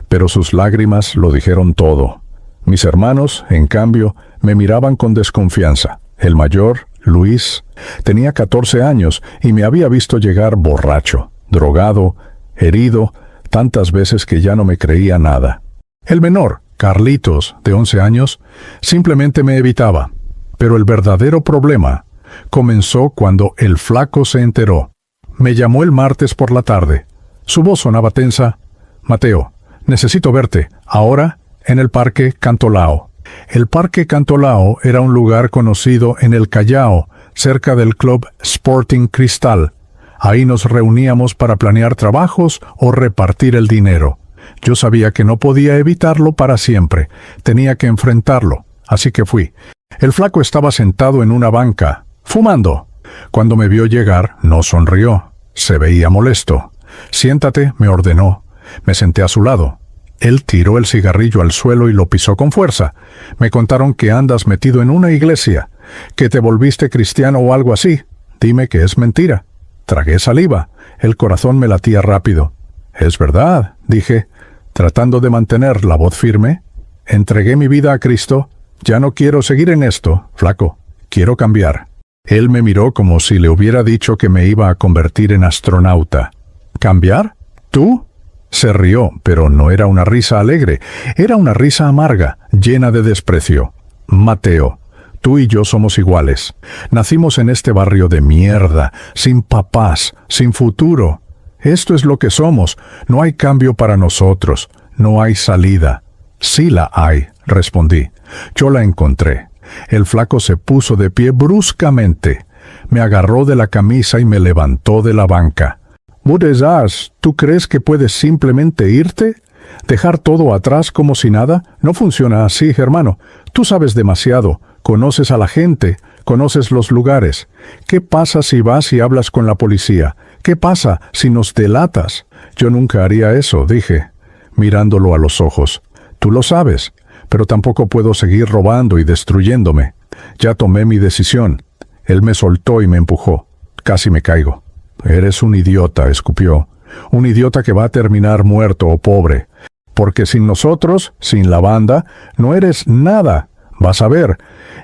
pero sus lágrimas lo dijeron todo. Mis hermanos, en cambio, me miraban con desconfianza. El mayor, Luis, tenía 14 años y me había visto llegar borracho, drogado, herido, tantas veces que ya no me creía nada. El menor, Carlitos, de 11 años, simplemente me evitaba. Pero el verdadero problema comenzó cuando el flaco se enteró. Me llamó el martes por la tarde. Su voz sonaba tensa. «Mateo, necesito verte, ahora, en el Parque Cantolao». El Parque Cantolao era un lugar conocido en el Callao, cerca del Club Sporting Cristal. Ahí nos reuníamos para planear trabajos o repartir el dinero. Yo sabía que no podía evitarlo para siempre. Tenía que enfrentarlo, así que fui. El flaco estaba sentado en una banca, fumando. Cuando me vio llegar, no sonrió. Se veía molesto. «Siéntate», me ordenó. Me senté a su lado. Él tiró el cigarrillo al suelo y lo pisó con fuerza. «Me contaron que andas metido en una iglesia, que te volviste cristiano o algo así. Dime que es mentira». Tragué saliva. El corazón me latía rápido. «Es verdad», dije, tratando de mantener la voz firme. «Entregué mi vida a Cristo. Ya no quiero seguir en esto, flaco. Quiero cambiar». Él me miró como si le hubiera dicho que me iba a convertir en astronauta. «¿Cambiar? ¿Tú?» Se rió, pero no era una risa alegre. Era una risa amarga, llena de desprecio. «Mateo, tú y yo somos iguales. Nacimos en este barrio de mierda, sin papás, sin futuro. Esto es lo que somos. No hay cambio para nosotros. No hay salida». «Sí la hay», respondí. «Yo la encontré». El flaco se puso de pie bruscamente. Me agarró de la camisa y me levantó de la banca. «Budesas, ¿tú crees que puedes simplemente irte? ¿Dejar todo atrás como si nada? No funciona así, hermano. Tú sabes demasiado. Conoces a la gente. Conoces los lugares. ¿Qué pasa si vas y hablas con la policía? ¿Qué pasa si nos delatas?» «Yo nunca haría eso», dije, mirándolo a los ojos. «Tú lo sabes, pero tampoco puedo seguir robando y destruyéndome. Ya tomé mi decisión». Él me soltó y me empujó. Casi me caigo. «Eres un idiota», escupió. «Un idiota que va a terminar muerto o pobre. Porque sin nosotros, sin la banda, no eres nada. Vas a ver,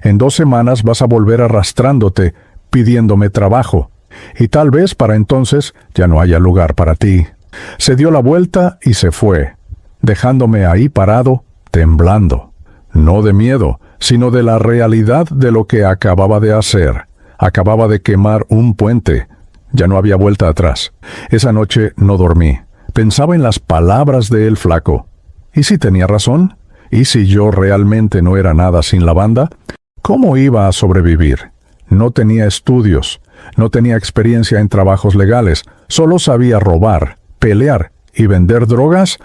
en 2 semanas vas a volver arrastrándote, pidiéndome trabajo. Y tal vez para entonces ya no haya lugar para ti». Se dio la vuelta y se fue, dejándome ahí parado, temblando. No de miedo, sino de la realidad de lo que acababa de hacer. Acababa de quemar un puente. Ya no había vuelta atrás. Esa noche no dormí. Pensaba en las palabras de el flaco. ¿Y si tenía razón? ¿Y si yo realmente no era nada sin la banda? ¿Cómo iba a sobrevivir? No tenía estudios, no tenía experiencia en trabajos legales, solo sabía robar, pelear y vender drogas,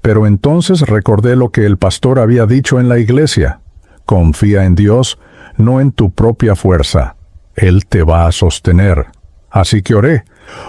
pero entonces recordé lo que el pastor había dicho en la iglesia. Confía en Dios, no en tu propia fuerza. Él te va a sostener. Así que oré.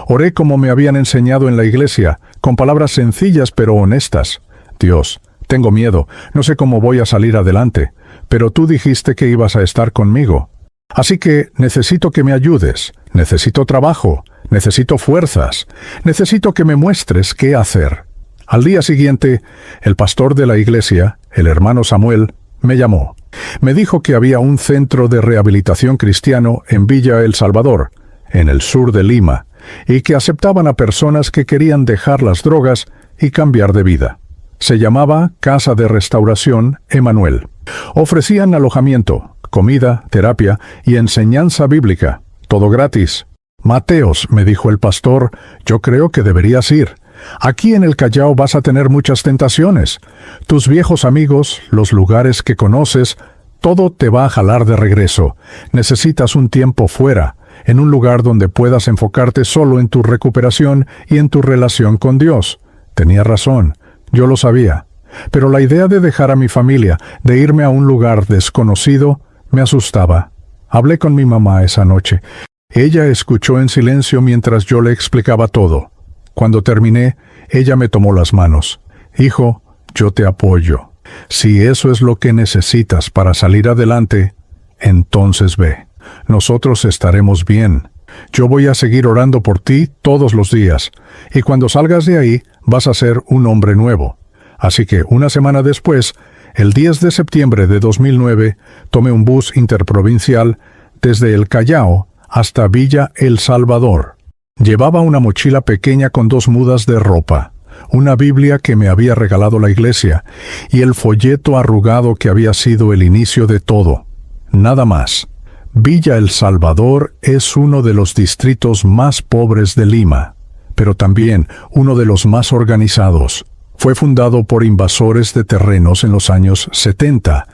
Oré como me habían enseñado en la iglesia, con palabras sencillas pero honestas. Dios, tengo miedo, no sé cómo voy a salir adelante, pero tú dijiste que ibas a estar conmigo. Así que necesito que me ayudes, necesito trabajo, necesito fuerzas, necesito que me muestres qué hacer. Al día siguiente, el pastor de la iglesia, el hermano Samuel, me llamó. Me dijo que había un centro de rehabilitación cristiano en Villa El Salvador, en el sur de Lima, y que aceptaban a personas que querían dejar las drogas y cambiar de vida. Se llamaba Casa de Restauración Emanuel. Ofrecían alojamiento, comida, terapia y enseñanza bíblica, todo gratis. Mateos, me dijo el pastor, yo creo que deberías ir. Aquí en el Callao vas a tener muchas tentaciones. Tus viejos amigos, los lugares que conoces, todo te va a jalar de regreso. Necesitas un tiempo fuera, en un lugar donde puedas enfocarte solo en tu recuperación y en tu relación con Dios. Tenía razón, yo lo sabía. Pero la idea de dejar a mi familia, de irme a un lugar desconocido, me asustaba. Hablé con mi mamá esa noche. Ella escuchó en silencio mientras yo le explicaba todo. Cuando terminé, ella me tomó las manos. Hijo, yo te apoyo. Si eso es lo que necesitas para salir adelante, entonces ve. Nosotros estaremos bien. Yo voy a seguir orando por ti todos los días. Y cuando salgas de ahí, vas a ser un hombre nuevo. Así que una semana después, el 10 de septiembre de 2009, tomé un bus interprovincial desde el Callao hasta Villa El Salvador. Llevaba una mochila pequeña con 2 mudas de ropa, una Biblia que me había regalado la iglesia y el folleto arrugado que había sido el inicio de todo. Nada más. Villa El Salvador es uno de los distritos más pobres de Lima, pero también uno de los más organizados. Fue fundado por invasores de terrenos en los años 70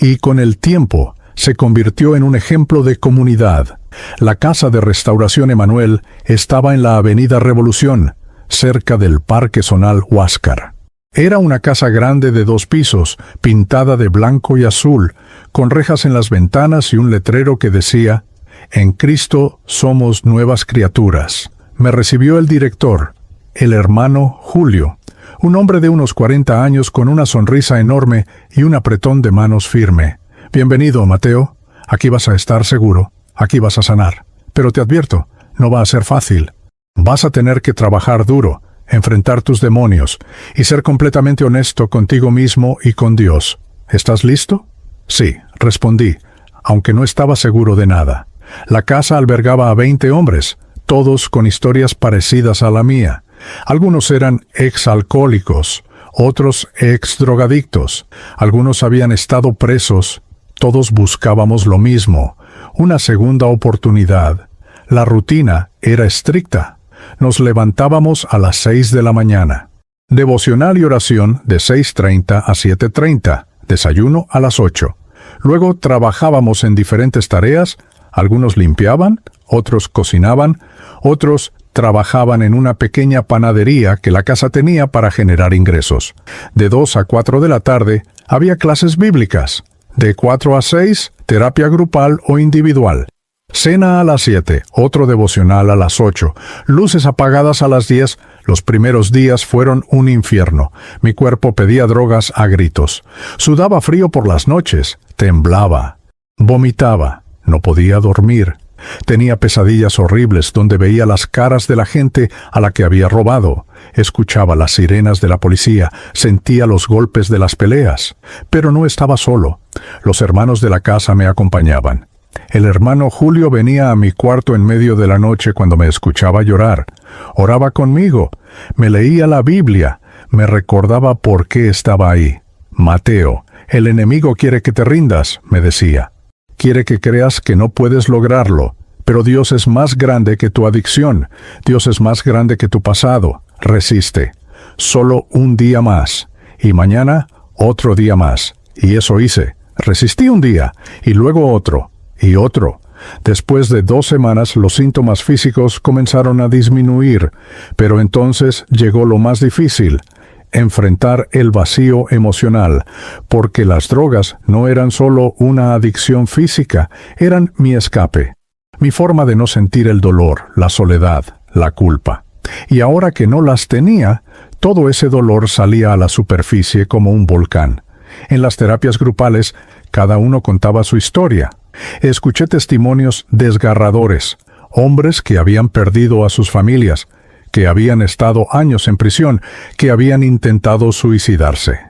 y con el tiempo se convirtió en un ejemplo de comunidad. La Casa de Restauración Emanuel estaba en la Avenida Revolución, cerca del Parque Zonal Huáscar. Era una casa grande de 2 pisos, pintada de blanco y azul, con rejas en las ventanas y un letrero que decía, «En Cristo somos nuevas criaturas». Me recibió el director, el hermano Julio, un hombre de unos 40 años con una sonrisa enorme y un apretón de manos firme. «Bienvenido, Mateo. Aquí vas a estar seguro. Aquí vas a sanar. Pero te advierto, no va a ser fácil. Vas a tener que trabajar duro, enfrentar tus demonios y ser completamente honesto contigo mismo y con Dios. ¿Estás listo?» «Sí», respondí, aunque no estaba seguro de nada. La casa albergaba a 20 hombres, todos con historias parecidas a la mía. Algunos eran exalcohólicos, otros exdrogadictos, algunos habían estado presos. Todos buscábamos lo mismo, una segunda oportunidad. La rutina era estricta. Nos levantábamos a las 6 de la mañana. Devocional y oración de 6:30 a 7:30. Desayuno a las 8. Luego trabajábamos en diferentes tareas. Algunos limpiaban, otros cocinaban, otros trabajaban en una pequeña panadería que la casa tenía para generar ingresos. De 2 a 4 de la tarde había clases bíblicas. De 4 a 6, terapia grupal o individual. Cena a las 7, otro devocional a las 8, luces apagadas a las 10. Los primeros días fueron un infierno. Mi cuerpo pedía drogas a gritos. Sudaba frío por las noches, temblaba, vomitaba, no podía dormir. Tenía pesadillas horribles donde veía las caras de la gente a la que había robado. Escuchaba las sirenas de la policía, sentía los golpes de las peleas. Pero no estaba solo. Los hermanos de la casa me acompañaban. El hermano Julio venía a mi cuarto en medio de la noche cuando me escuchaba llorar. Oraba conmigo, me leía la Biblia, me recordaba por qué estaba ahí. «Mateo, el enemigo quiere que te rindas», me decía. «Quiere que creas que no puedes lograrlo, pero Dios es más grande que tu adicción, Dios es más grande que tu pasado. Resiste. Solo un día más. Y mañana, otro día más. Y eso hice. Resistí un día, y luego otro, y otro. Después de 2 semanas los síntomas físicos comenzaron a disminuir, pero entonces llegó lo más difícil: enfrentar el vacío emocional, porque las drogas no eran solo una adicción física, eran mi escape, mi forma de no sentir el dolor, la soledad, la culpa. Y ahora que no las tenía, todo ese dolor salía a la superficie como un volcán. En las terapias grupales, cada uno contaba su historia. Escuché testimonios desgarradores, hombres que habían perdido a sus familias, que habían estado años en prisión, que habían intentado suicidarse.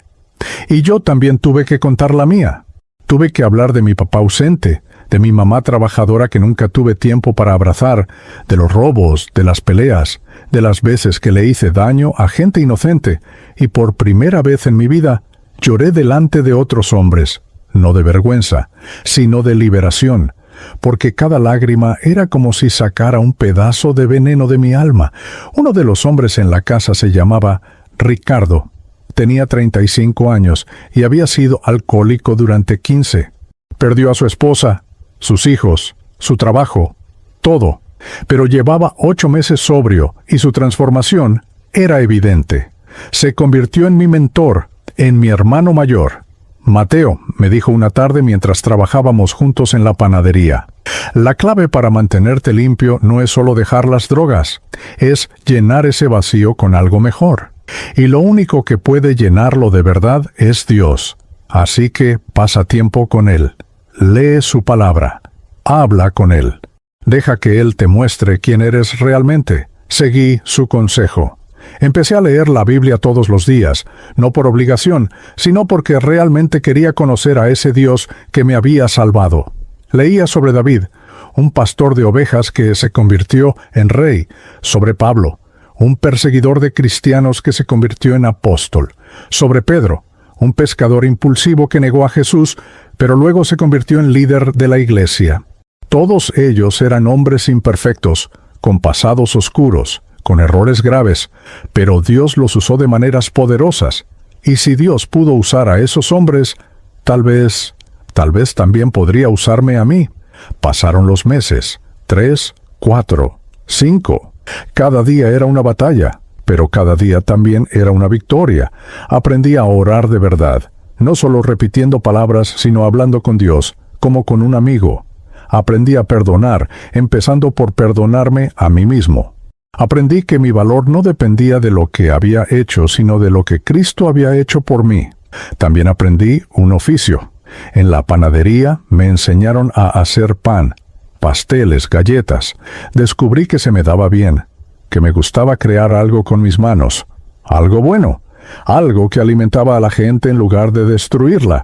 Y yo también tuve que contar la mía. Tuve que hablar de mi papá ausente, de mi mamá trabajadora que nunca tuve tiempo para abrazar, de los robos, de las peleas, de las veces que le hice daño a gente inocente, y por primera vez en mi vida lloré delante de otros hombres, no de vergüenza, sino de liberación, porque cada lágrima era como si sacara un pedazo de veneno de mi alma. Uno de los hombres en la casa se llamaba Ricardo. Tenía 35 años y había sido alcohólico durante 15. Perdió a su esposa, sus hijos, su trabajo, todo. Pero llevaba 8 meses sobrio y su transformación era evidente. Se convirtió en mi mentor, en mi hermano mayor. Mateo, me dijo una tarde mientras trabajábamos juntos en la panadería, la clave para mantenerte limpio no es solo dejar las drogas, es llenar ese vacío con algo mejor. Y lo único que puede llenarlo de verdad es Dios. Así que pasa tiempo con Él. Lee su palabra. Habla con Él. Deja que Él te muestre quién eres realmente. Seguí su consejo. Empecé a leer la Biblia todos los días, no por obligación, sino porque realmente quería conocer a ese Dios que me había salvado. Leía sobre David, un pastor de ovejas que se convirtió en rey, sobre Pablo, un perseguidor de cristianos que se convirtió en apóstol, sobre Pedro, un pescador impulsivo que negó a Jesús, pero luego se convirtió en líder de la iglesia. Todos ellos eran hombres imperfectos, con pasados oscuros, con errores graves, pero Dios los usó de maneras poderosas. Y si Dios pudo usar a esos hombres, tal vez también podría usarme a mí. Pasaron los meses, 3, 4, 5. Cada día era una batalla, pero cada día también era una victoria. Aprendí a orar de verdad, no solo repitiendo palabras, sino hablando con Dios, como con un amigo. Aprendí a perdonar, empezando por perdonarme a mí mismo. Aprendí que mi valor no dependía de lo que había hecho, sino de lo que Cristo había hecho por mí. También aprendí un oficio. En la panadería me enseñaron a hacer pan, pasteles, galletas. Descubrí que se me daba bien, que me gustaba crear algo con mis manos, algo bueno, algo que alimentaba a la gente en lugar de destruirla.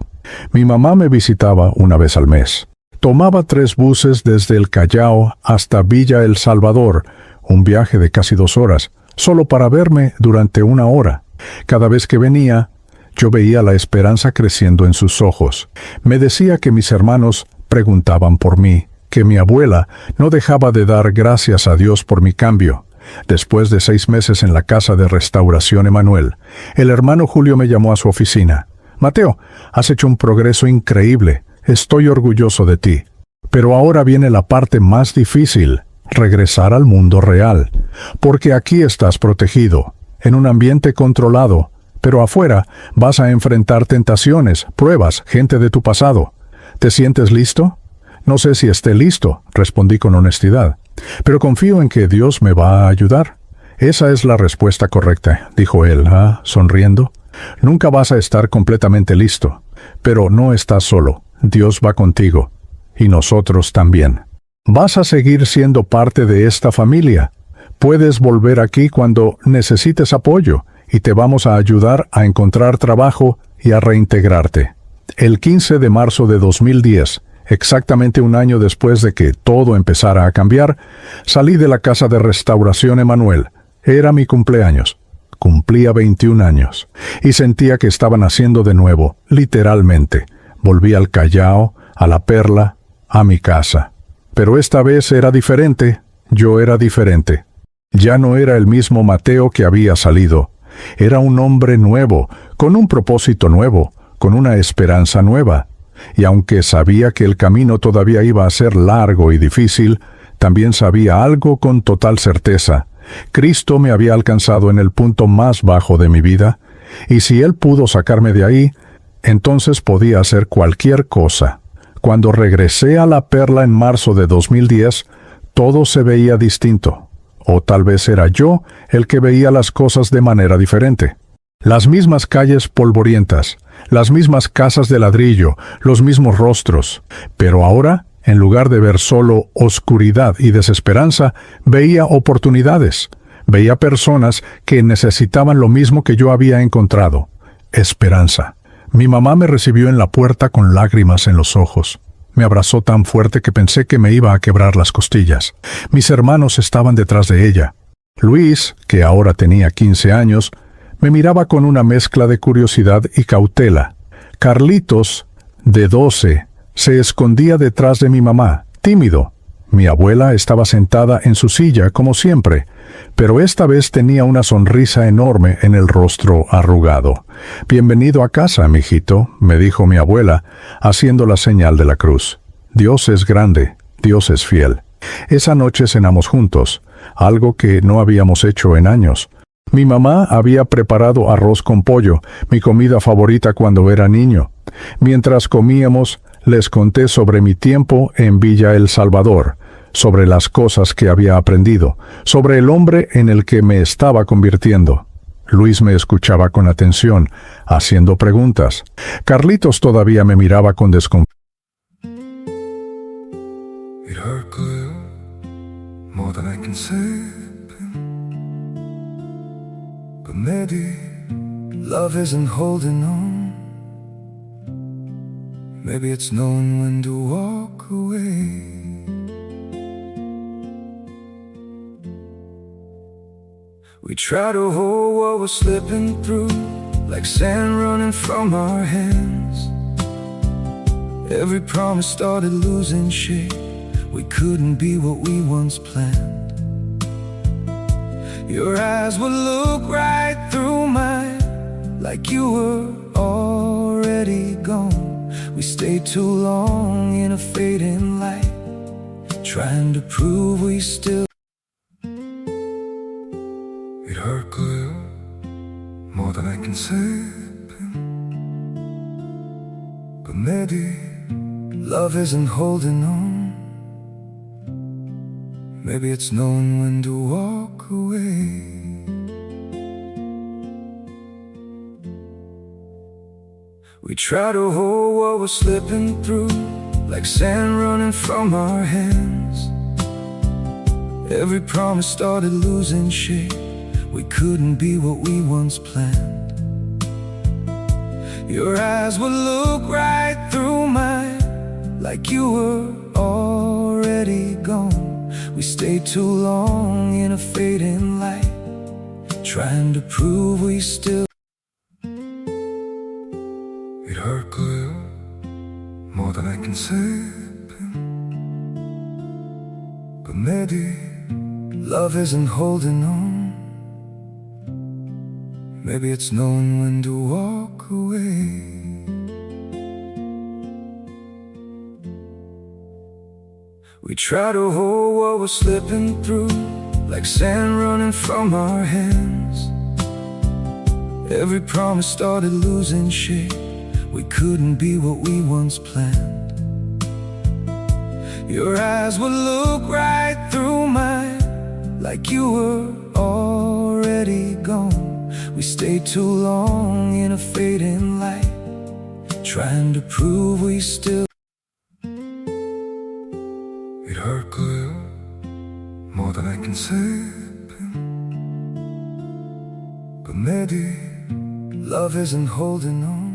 Mi mamá me visitaba una vez al mes. Tomaba 3 buses desde el Callao hasta Villa El Salvador, un viaje de casi 2 horas, solo para verme durante 1 hora. Cada vez que venía, yo veía la esperanza creciendo en sus ojos. Me decía que mis hermanos preguntaban por mí, que mi abuela no dejaba de dar gracias a Dios por mi cambio. Después de 6 meses en la casa de restauración Emanuel, el hermano Julio me llamó a su oficina. «Mateo, has hecho un progreso increíble. Estoy orgulloso de ti. Pero ahora viene la parte más difícil. Regresar al mundo real, porque aquí estás protegido, en un ambiente controlado, pero afuera vas a enfrentar tentaciones, pruebas, gente de tu pasado. ¿Te sientes listo?» «No sé si esté listo», respondí con honestidad, «pero confío en que Dios me va a ayudar». «Esa es la respuesta correcta», dijo él, sonriendo. «Nunca vas a estar completamente listo, pero no estás solo. Dios va contigo, y nosotros también. Vas a seguir siendo parte de esta familia. Puedes volver aquí cuando necesites apoyo y te vamos a ayudar a encontrar trabajo y a reintegrarte». El 15 de marzo de 2010, exactamente 1 año después de que todo empezara a cambiar, salí de la casa de restauración Emanuel. Era mi cumpleaños. Cumplía 21 años y sentía que estaba naciendo de nuevo, literalmente. Volví al Callao, a La Perla, a mi casa. Pero esta vez era diferente, yo era diferente. Ya no era el mismo Mateo que había salido. Era un hombre nuevo, con un propósito nuevo, con una esperanza nueva. Y aunque sabía que el camino todavía iba a ser largo y difícil, también sabía algo con total certeza. Cristo me había alcanzado en el punto más bajo de mi vida, y si Él pudo sacarme de ahí, entonces podía hacer cualquier cosa. Cuando regresé a La Perla en marzo de 2010, todo se veía distinto. O tal vez era yo el que veía las cosas de manera diferente. Las mismas calles polvorientas, las mismas casas de ladrillo, los mismos rostros. Pero ahora, en lugar de ver solo oscuridad y desesperanza, veía oportunidades. Veía personas que necesitaban lo mismo que yo había encontrado: esperanza. Mi mamá me recibió en la puerta con lágrimas en los ojos. Me abrazó tan fuerte que pensé que me iba a quebrar las costillas. Mis hermanos estaban detrás de ella. Luis, que ahora tenía 15 años, me miraba con una mezcla de curiosidad y cautela. Carlitos, de 12, se escondía detrás de mi mamá, tímido. Mi abuela estaba sentada en su silla, como siempre, pero esta vez tenía una sonrisa enorme en el rostro arrugado. «Bienvenido a casa, mijito», me dijo mi abuela, haciendo la señal de la cruz. Dios es grande, Dios es fiel. Esa noche cenamos juntos, algo que no habíamos hecho en años. Mi mamá había preparado arroz con pollo, mi comida favorita cuando era niño. Mientras comíamos, les conté sobre mi tiempo en Villa El Salvador, sobre las cosas que había aprendido, sobre el hombre en el que me estaba convirtiendo. Luis me escuchaba con atención, haciendo preguntas. Carlitos todavía me miraba con desconfianza. But maybe love isn't holding on. Maybe it's knowing when to walk away. We try to hold what we're slipping through, like sand running from our hands. Every promise started losing shape. We couldn't be what we once planned. Your eyes would look right through mine, like you were already gone. We stayed too long in a fading light, trying to prove we still. It hurt good, more than I can say. But maybe love isn't holding on. Maybe it's knowing when to walk away. We try to hold what we're slipping through, like sand running from our hands. Every promise started losing shape. We couldn't be what we once planned. Your eyes would look right through mine, like you were already gone. We stayed too long in a fading light, trying to prove we still. It hurt good, more than I can say. But maybe love isn't holding on. Maybe it's knowing when to walk away. We try to hold what we're slipping through, like sand running from our hands. Every promise started losing shape. We couldn't be what we once planned. Your eyes would look right through mine, like you were already gone. We stayed too long in a fading light, trying to prove we still. It hurt good, more than I can say. But maybe love isn't holding on.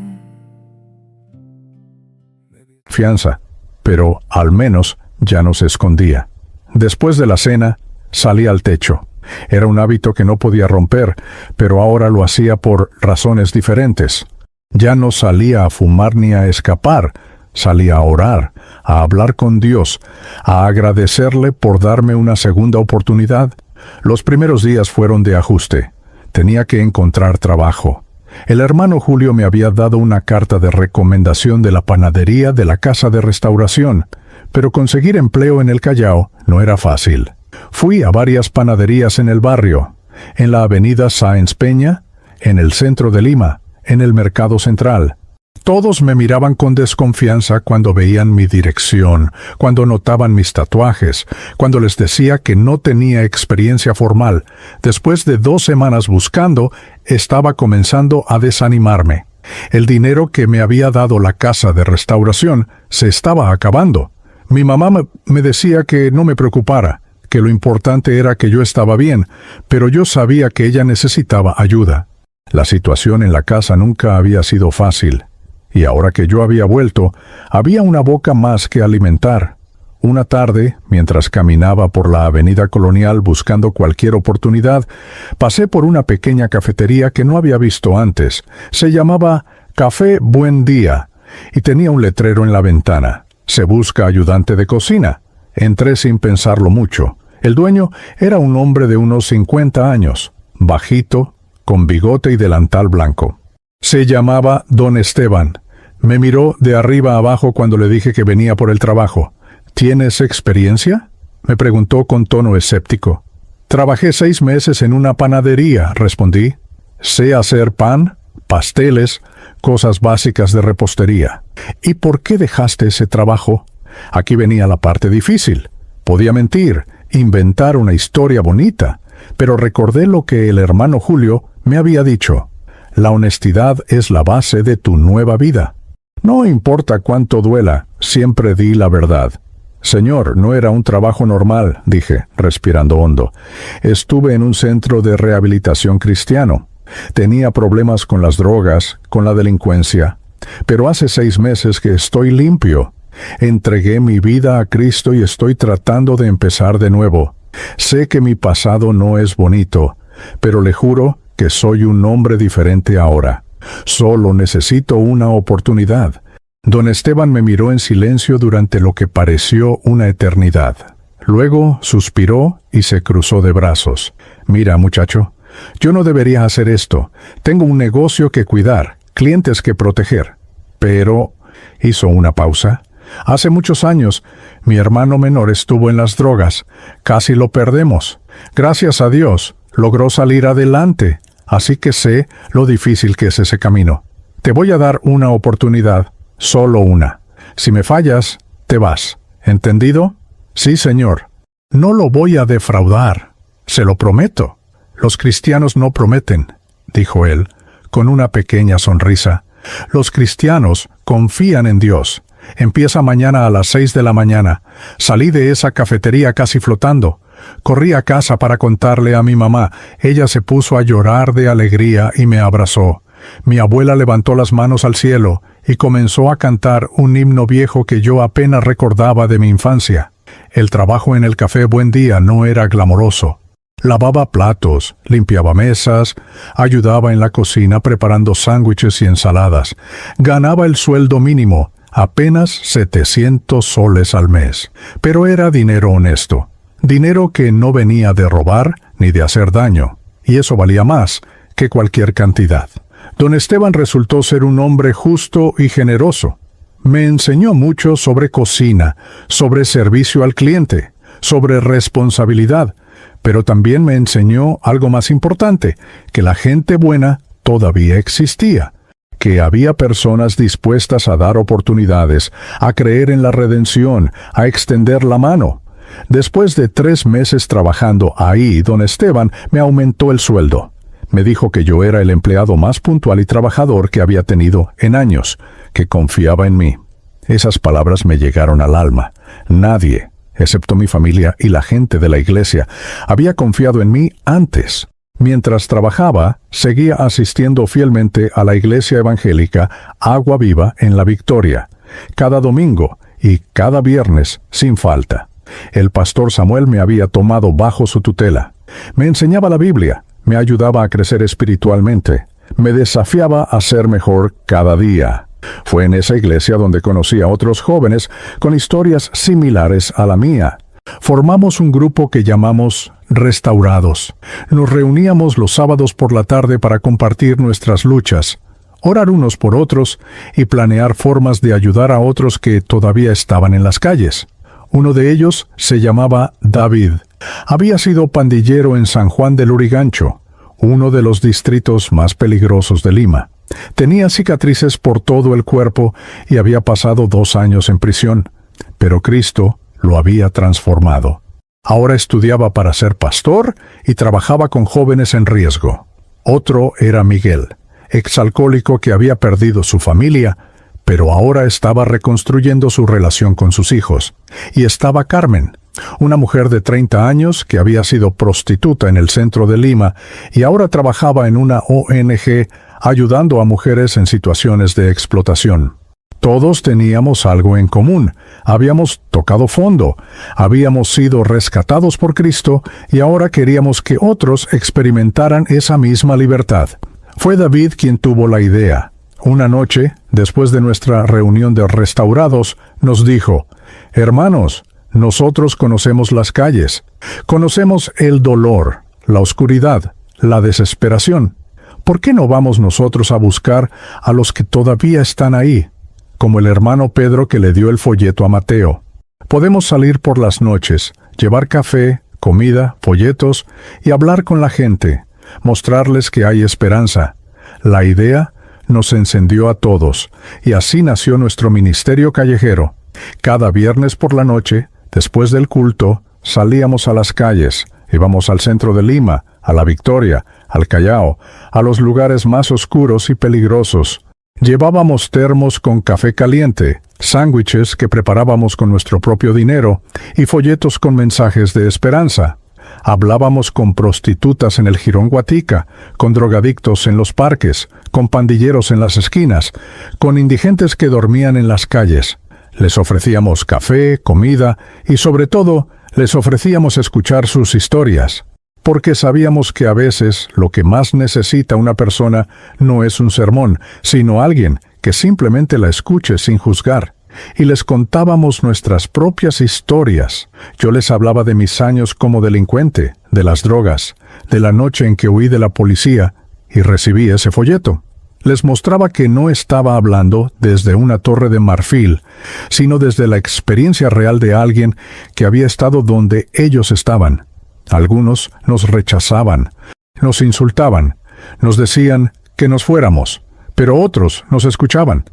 Fianza, pero al menos ya no se escondía. Después de la cena, salí al techo. Era un hábito que no podía romper, pero ahora lo hacía por razones diferentes. Ya no salía a fumar ni a escapar. Salí a orar, a hablar con Dios, a agradecerle por darme una segunda oportunidad. Los primeros días fueron de ajuste. Tenía que encontrar trabajo. El hermano Julio me había dado una carta de recomendación de la panadería de la casa de restauración, pero conseguir empleo en el Callao no era fácil. Fui a varias panaderías en el barrio, en la avenida Sáenz Peña, en el centro de Lima, en el Mercado Central. Todos me miraban con desconfianza cuando veían mi dirección, cuando notaban mis tatuajes, cuando les decía que no tenía experiencia formal. Después de 2 semanas buscando, estaba comenzando a desanimarme. El dinero que me había dado la casa de restauración se estaba acabando. Mi mamá me decía que no me preocupara, que lo importante era que yo estaba bien, pero yo sabía que ella necesitaba ayuda. La situación en la casa nunca había sido fácil. Y ahora que yo había vuelto, había una boca más que alimentar. Una tarde, mientras caminaba por la avenida Colonial buscando cualquier oportunidad, pasé por una pequeña cafetería que no había visto antes. Se llamaba Café Buen Día y tenía un letrero en la ventana. Se busca ayudante de cocina. Entré sin pensarlo mucho. El dueño era un hombre de unos 50 años, bajito, con bigote y delantal blanco. Se llamaba Don Esteban. Me miró de arriba a abajo cuando le dije que venía por el trabajo. ¿Tienes experiencia?, me preguntó con tono escéptico. Trabajé 6 meses en una panadería, respondí. Sé hacer pan, pasteles, cosas básicas de repostería. ¿Y por qué dejaste ese trabajo? Aquí venía la parte difícil. Podía mentir, inventar una historia bonita, pero recordé lo que el hermano Julio me había dicho. La honestidad es la base de tu nueva vida. No importa cuánto duela, siempre di la verdad. Señor, no era un trabajo normal, dije, respirando hondo. Estuve en un centro de rehabilitación cristiano. Tenía problemas con las drogas, con la delincuencia. Pero hace 6 meses que estoy limpio. Entregué mi vida a Cristo y estoy tratando de empezar de nuevo. Sé que mi pasado no es bonito, pero le juro que soy un hombre diferente ahora. Solo necesito una oportunidad. Don Esteban me miró en silencio durante lo que pareció una eternidad. Luego suspiró y se cruzó de brazos. Mira, muchacho, yo no debería hacer esto. Tengo un negocio que cuidar, clientes que proteger. Pero hizo una pausa. Hace muchos años, mi hermano menor estuvo en las drogas. Casi lo perdemos. Gracias a Dios, logró salir adelante. Así que sé lo difícil que es ese camino. Te voy a dar una oportunidad, solo una. Si me fallas, te vas. ¿Entendido? Sí, señor. No lo voy a defraudar. Se lo prometo. Los cristianos no prometen, dijo él, con una pequeña sonrisa. Los cristianos confían en Dios. Empieza mañana a las 6 de la mañana. Salí de esa cafetería casi flotando. Corrí a casa para contarle a mi mamá. Ella se puso a llorar de alegría y me abrazó. Mi abuela levantó las manos al cielo y comenzó a cantar un himno viejo que yo apenas recordaba de mi infancia. El trabajo en el Café Buen Día no era glamoroso. Lavaba platos, limpiaba mesas, ayudaba en la cocina preparando sándwiches y ensaladas. Ganaba el sueldo mínimo, apenas 700 soles al mes. Pero era dinero honesto. Dinero que no venía de robar ni de hacer daño, y eso valía más que cualquier cantidad. Don Esteban resultó ser un hombre justo y generoso. Me enseñó mucho sobre cocina, sobre servicio al cliente, sobre responsabilidad, pero también me enseñó algo más importante, que la gente buena todavía existía, que había personas dispuestas a dar oportunidades, a creer en la redención, a extender la mano. Después de 3 meses trabajando ahí, don Esteban me aumentó el sueldo. Me dijo que yo era el empleado más puntual y trabajador que había tenido en años, que confiaba en mí. Esas palabras me llegaron al alma. Nadie, excepto mi familia y la gente de la iglesia, había confiado en mí antes. Mientras trabajaba, seguía asistiendo fielmente a la iglesia evangélica Agua Viva en La Victoria, cada domingo y cada viernes sin falta. El pastor Samuel me había tomado bajo su tutela. Me enseñaba la Biblia, me ayudaba a crecer espiritualmente, me desafiaba a ser mejor cada día. Fue en esa iglesia donde conocí a otros jóvenes con historias similares a la mía. Formamos un grupo que llamamos Restaurados. Nos reuníamos los sábados por la tarde para compartir nuestras luchas, orar unos por otros y planear formas de ayudar a otros que todavía estaban en las calles. Uno de ellos se llamaba David. Había sido pandillero en San Juan del Lurigancho, uno de los distritos más peligrosos de Lima. Tenía cicatrices por todo el cuerpo y había pasado 2 años en prisión, pero Cristo lo había transformado. Ahora estudiaba para ser pastor y trabajaba con jóvenes en riesgo. Otro era Miguel, exalcohólico que había perdido su familia, pero ahora estaba reconstruyendo su relación con sus hijos. Y estaba Carmen, una mujer de 30 años que había sido prostituta en el centro de Lima y ahora trabajaba en una ONG ayudando a mujeres en situaciones de explotación. Todos teníamos algo en común. Habíamos tocado fondo, habíamos sido rescatados por Cristo y ahora queríamos que otros experimentaran esa misma libertad. Fue David quien tuvo la idea. Una noche, después de nuestra reunión de restaurados, nos dijo: «Hermanos, nosotros conocemos las calles, conocemos el dolor, la oscuridad, la desesperación. ¿Por qué no vamos nosotros a buscar a los que todavía están ahí?» Como el hermano Pedro que le dio el folleto a Mateo. Podemos salir por las noches, llevar café, comida, folletos y hablar con la gente, mostrarles que hay esperanza. La idea nos encendió a todos, y así nació nuestro ministerio callejero. Cada viernes por la noche, después del culto, salíamos a las calles, íbamos al centro de Lima, a La Victoria, al Callao, a los lugares más oscuros y peligrosos. Llevábamos termos con café caliente, sándwiches que preparábamos con nuestro propio dinero y folletos con mensajes de esperanza. Hablábamos con prostitutas en el Jirón Guatica, con drogadictos en los parques, con pandilleros en las esquinas, con indigentes que dormían en las calles. Les ofrecíamos café, comida y sobre todo les ofrecíamos escuchar sus historias. Porque sabíamos que a veces lo que más necesita una persona no es un sermón, sino alguien que simplemente la escuche sin juzgar. Y les contábamos nuestras propias historias. Yo les hablaba de mis años como delincuente, de las drogas, de la noche en que huí de la policía y recibí ese folleto. Les mostraba que no estaba hablando desde una torre de marfil, sino desde la experiencia real de alguien que había estado donde ellos estaban. Algunos nos rechazaban, nos insultaban, nos decían que nos fuéramos, pero otros nos escuchaban.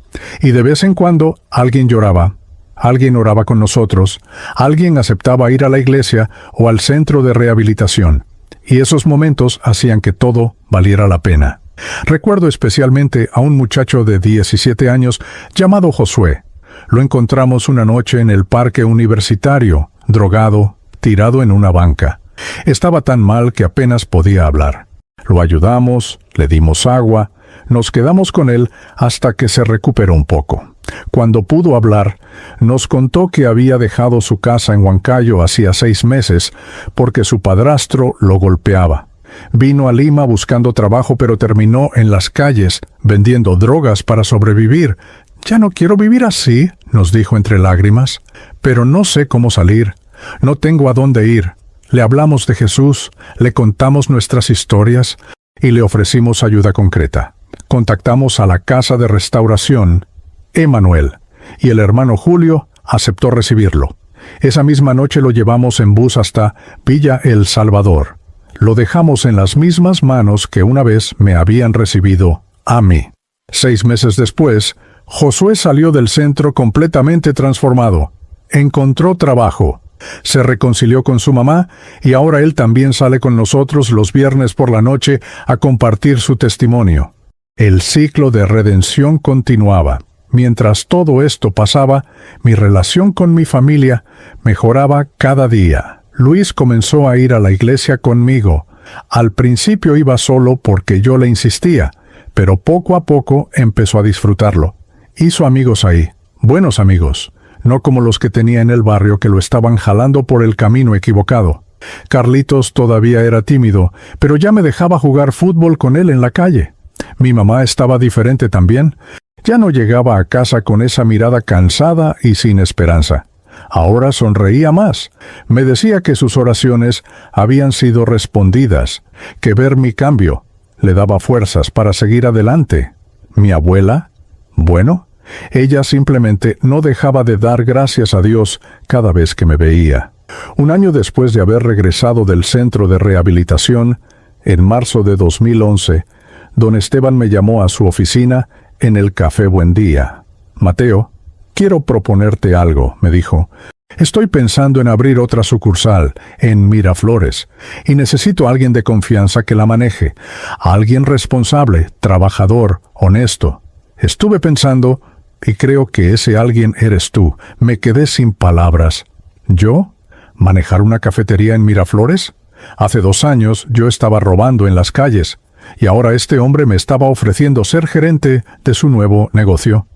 Y de vez en cuando alguien lloraba, alguien oraba con nosotros, alguien aceptaba ir a la iglesia o al centro de rehabilitación. Y esos momentos hacían que todo valiera la pena. Recuerdo especialmente a un muchacho de 17 años llamado Josué. Lo encontramos una noche en el parque universitario, drogado, tirado en una banca. Estaba tan mal que apenas podía hablar. Lo ayudamos, le dimos agua, nos quedamos con él hasta que se recuperó un poco. Cuando pudo hablar, nos contó que había dejado su casa en Huancayo hacía 6 meses porque su padrastro lo golpeaba. Vino a Lima buscando trabajo, pero terminó en las calles vendiendo drogas para sobrevivir. «Ya no quiero vivir así», nos dijo entre lágrimas, «pero no sé cómo salir. No tengo a dónde ir». Le hablamos de Jesús, le contamos nuestras historias y le ofrecimos ayuda concreta. Contactamos a la Casa de Restauración, Emanuel, y el hermano Julio aceptó recibirlo. Esa misma noche lo llevamos en bus hasta Villa El Salvador. Lo dejamos en las mismas manos que una vez me habían recibido a mí. 6 meses después, Josué salió del centro completamente transformado. Encontró trabajo. Se reconcilió con su mamá y ahora él también sale con nosotros los viernes por la noche a compartir su testimonio. El ciclo de redención continuaba. Mientras todo esto pasaba, mi relación con mi familia mejoraba cada día. Luis comenzó a ir a la iglesia conmigo. Al principio iba solo porque yo le insistía, pero poco a poco empezó a disfrutarlo. Hizo amigos ahí, buenos amigos. No como los que tenía en el barrio que lo estaban jalando por el camino equivocado. Carlitos todavía era tímido, pero ya me dejaba jugar fútbol con él en la calle. Mi mamá estaba diferente también. Ya no llegaba a casa con esa mirada cansada y sin esperanza. Ahora sonreía más. Me decía que sus oraciones habían sido respondidas, que ver mi cambio le daba fuerzas para seguir adelante. ¿Mi abuela? Bueno, ella simplemente no dejaba de dar gracias a Dios cada vez que me veía. Un año después de haber regresado del centro de rehabilitación, en marzo de 2011, don Esteban me llamó a su oficina en el Café Buen Día. Mateo, quiero proponerte algo, me dijo. Estoy pensando en abrir otra sucursal en Miraflores y necesito a alguien de confianza que la maneje, alguien responsable, trabajador, honesto. Estuve pensando y creo que ese alguien eres tú. Me quedé sin palabras. ¿Yo? ¿Manejar una cafetería en Miraflores? Hace 2 años yo estaba robando en las calles y ahora este hombre me estaba ofreciendo ser gerente de su nuevo negocio.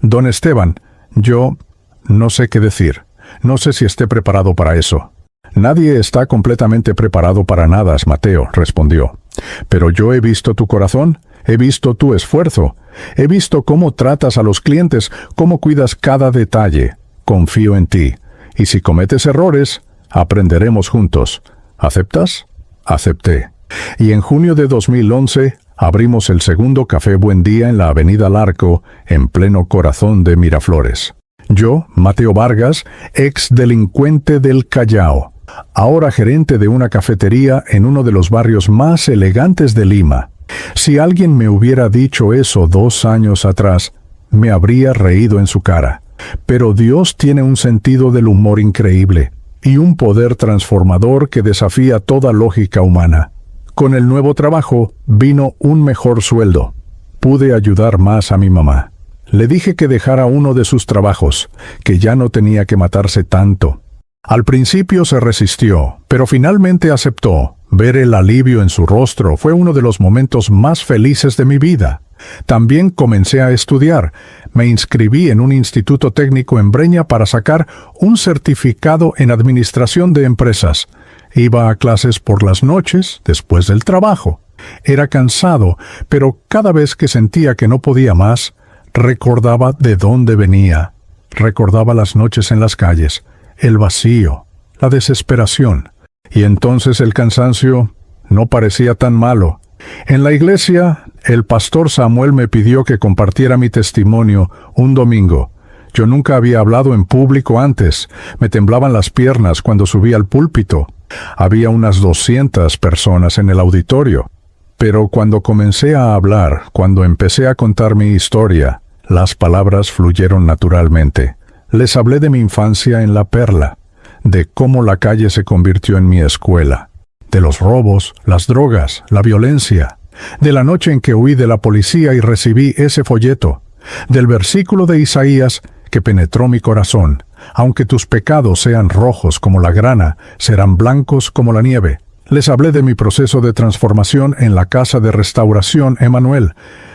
Don Esteban, yo no sé qué decir. No sé si esté preparado para eso. Nadie está completamente preparado para nada, Mateo, respondió. Pero yo he visto tu corazón, he visto tu esfuerzo, he visto cómo tratas a los clientes, cómo cuidas cada detalle. Confío en ti. Y si cometes errores, aprenderemos juntos. ¿Aceptas? Acepté. Y en junio de 2011 abrimos el segundo Café Buen Día en la Avenida Larco, en pleno corazón de Miraflores. Yo, Mateo Vargas, ex delincuente del Callao, ahora gerente de una cafetería en uno de los barrios más elegantes de Lima. Si alguien me hubiera dicho eso 2 años atrás, me habría reído en su cara. Pero Dios tiene un sentido del humor increíble y un poder transformador que desafía toda lógica humana. Con el nuevo trabajo vino un mejor sueldo. Pude ayudar más a mi mamá. Le dije que dejara uno de sus trabajos, que ya no tenía que matarse tanto. Al principio se resistió, pero finalmente aceptó. Ver el alivio en su rostro fue uno de los momentos más felices de mi vida. También comencé a estudiar. Me inscribí en un instituto técnico en Breña para sacar un certificado en administración de empresas. Iba a clases por las noches, después del trabajo. Era cansado, pero cada vez que sentía que no podía más, recordaba de dónde venía. Recordaba las noches en las calles, el vacío, la desesperación. Y entonces el cansancio no parecía tan malo. En la iglesia, el pastor Samuel me pidió que compartiera mi testimonio un domingo. Yo nunca había hablado en público antes. Me temblaban las piernas cuando subí al púlpito. Había unas 200 personas en el auditorio. Pero cuando comencé a hablar, cuando empecé a contar mi historia, las palabras fluyeron naturalmente. Les hablé de mi infancia en La Perla, de cómo la calle se convirtió en mi escuela, de los robos, las drogas, la violencia, de la noche en que huí de la policía y recibí ese folleto, del versículo de Isaías que penetró mi corazón. Aunque tus pecados sean rojos como la grana, serán blancos como la nieve. Les hablé de mi proceso de transformación en la Casa de Restauración Emanuel,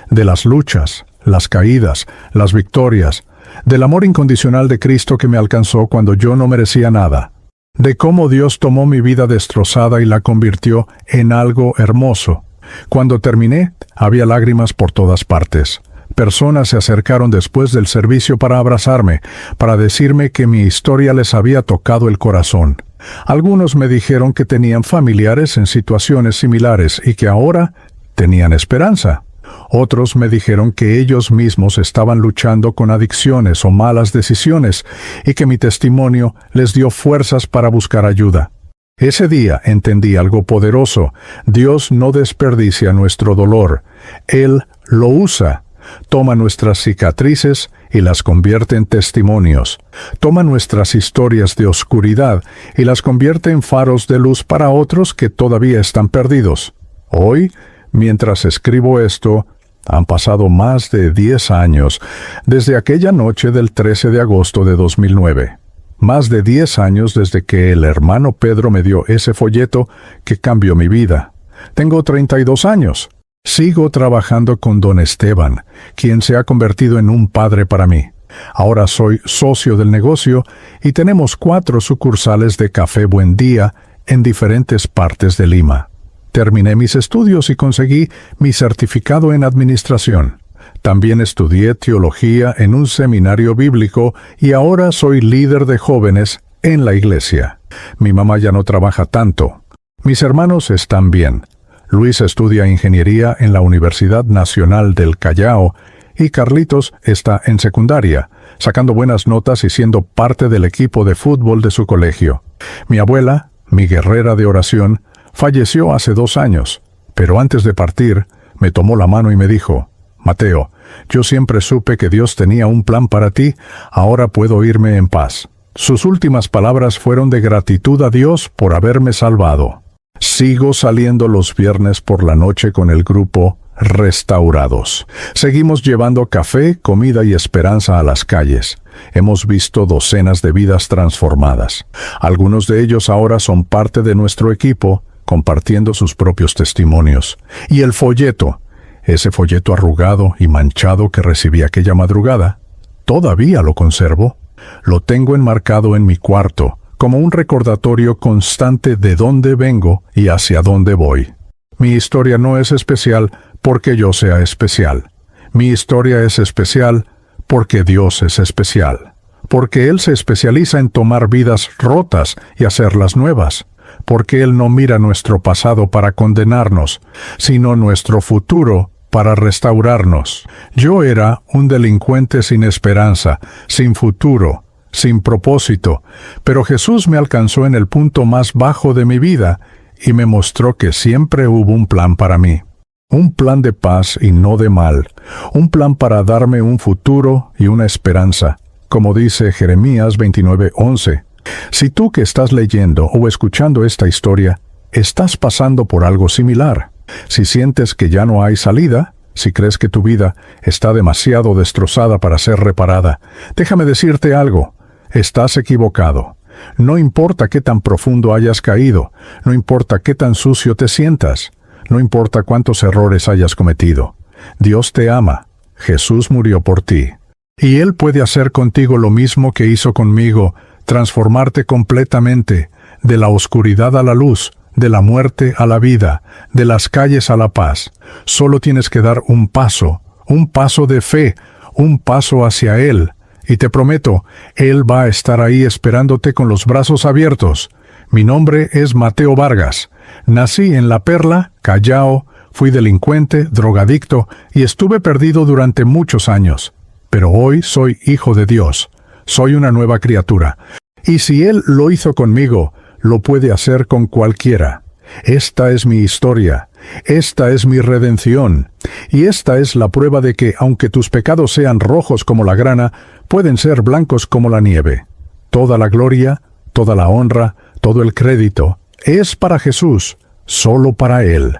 de las luchas, las caídas, las victorias, del amor incondicional de Cristo que me alcanzó cuando yo no merecía nada, de cómo Dios tomó mi vida destrozada y la convirtió en algo hermoso. Cuando terminé, había lágrimas por todas partes. Personas se acercaron después del servicio para abrazarme, para decirme que mi historia les había tocado el corazón. Algunos me dijeron que tenían familiares en situaciones similares y que ahora tenían esperanza. Otros me dijeron que ellos mismos estaban luchando con adicciones o malas decisiones y que mi testimonio les dio fuerzas para buscar ayuda. Ese día entendí algo poderoso. Dios no desperdicia nuestro dolor. Él lo usa. Toma nuestras cicatrices y las convierte en testimonios. Toma nuestras historias de oscuridad y las convierte en faros de luz para otros que todavía están perdidos. Hoy, mientras escribo esto, han pasado más de 10 años desde aquella noche del 13 de agosto de 2009. Más de 10 años desde que el hermano Pedro me dio ese folleto que cambió mi vida. Tengo 32 años. Sigo trabajando con don Esteban, quien se ha convertido en un padre para mí. Ahora soy socio del negocio y tenemos 4 sucursales de Café Buen Día en diferentes partes de Lima. Terminé mis estudios y conseguí mi certificado en administración. También estudié teología en un seminario bíblico y ahora soy líder de jóvenes en la iglesia. Mi mamá ya no trabaja tanto. Mis hermanos están bien. Luis estudia ingeniería en la Universidad Nacional del Callao y Carlitos está en secundaria, sacando buenas notas y siendo parte del equipo de fútbol de su colegio. Mi abuela, mi guerrera de oración, falleció hace 2 años, pero antes de partir, me tomó la mano y me dijo: Mateo, yo siempre supe que Dios tenía un plan para ti, ahora puedo irme en paz. Sus últimas palabras fueron de gratitud a Dios por haberme salvado. Sigo saliendo los viernes por la noche con el grupo Restaurados. Seguimos llevando café, comida y esperanza a las calles. Hemos visto docenas de vidas transformadas. Algunos de ellos ahora son parte de nuestro equipo, compartiendo sus propios testimonios. Y el folleto, ese folleto arrugado y manchado que recibí aquella madrugada, todavía lo conservo. Lo tengo enmarcado en mi cuarto, como un recordatorio constante de dónde vengo y hacia dónde voy. Mi historia no es especial porque yo sea especial. Mi historia es especial porque Dios es especial. Porque Él se especializa en tomar vidas rotas y hacerlas nuevas. Porque Él no mira nuestro pasado para condenarnos, sino nuestro futuro para restaurarnos. Yo era un delincuente sin esperanza, sin futuro, sin propósito, pero Jesús me alcanzó en el punto más bajo de mi vida y me mostró que siempre hubo un plan para mí. Un plan de paz y no de mal. Un plan para darme un futuro y una esperanza. Como dice Jeremías 29:11. Si tú que estás leyendo o escuchando esta historia, estás pasando por algo similar, si sientes que ya no hay salida, si crees que tu vida está demasiado destrozada para ser reparada, déjame decirte algo, estás equivocado. No importa qué tan profundo hayas caído, no importa qué tan sucio te sientas, no importa cuántos errores hayas cometido. Dios te ama, Jesús murió por ti. Y Él puede hacer contigo lo mismo que hizo conmigo, transformarte completamente, de la oscuridad a la luz, de la muerte a la vida, de las calles a la paz. Solo tienes que dar un paso de fe, un paso hacia Él. Y te prometo, Él va a estar ahí esperándote con los brazos abiertos. Mi nombre es Mateo Vargas. Nací en La Perla, Callao, fui delincuente, drogadicto y estuve perdido durante muchos años. Pero hoy soy hijo de Dios. Soy una nueva criatura. Y si Él lo hizo conmigo, lo puede hacer con cualquiera. Esta es mi historia. Esta es mi redención. Y esta es la prueba de que, aunque tus pecados sean rojos como la grana, pueden ser blancos como la nieve. Toda la gloria, toda la honra, todo el crédito, es para Jesús, solo para Él.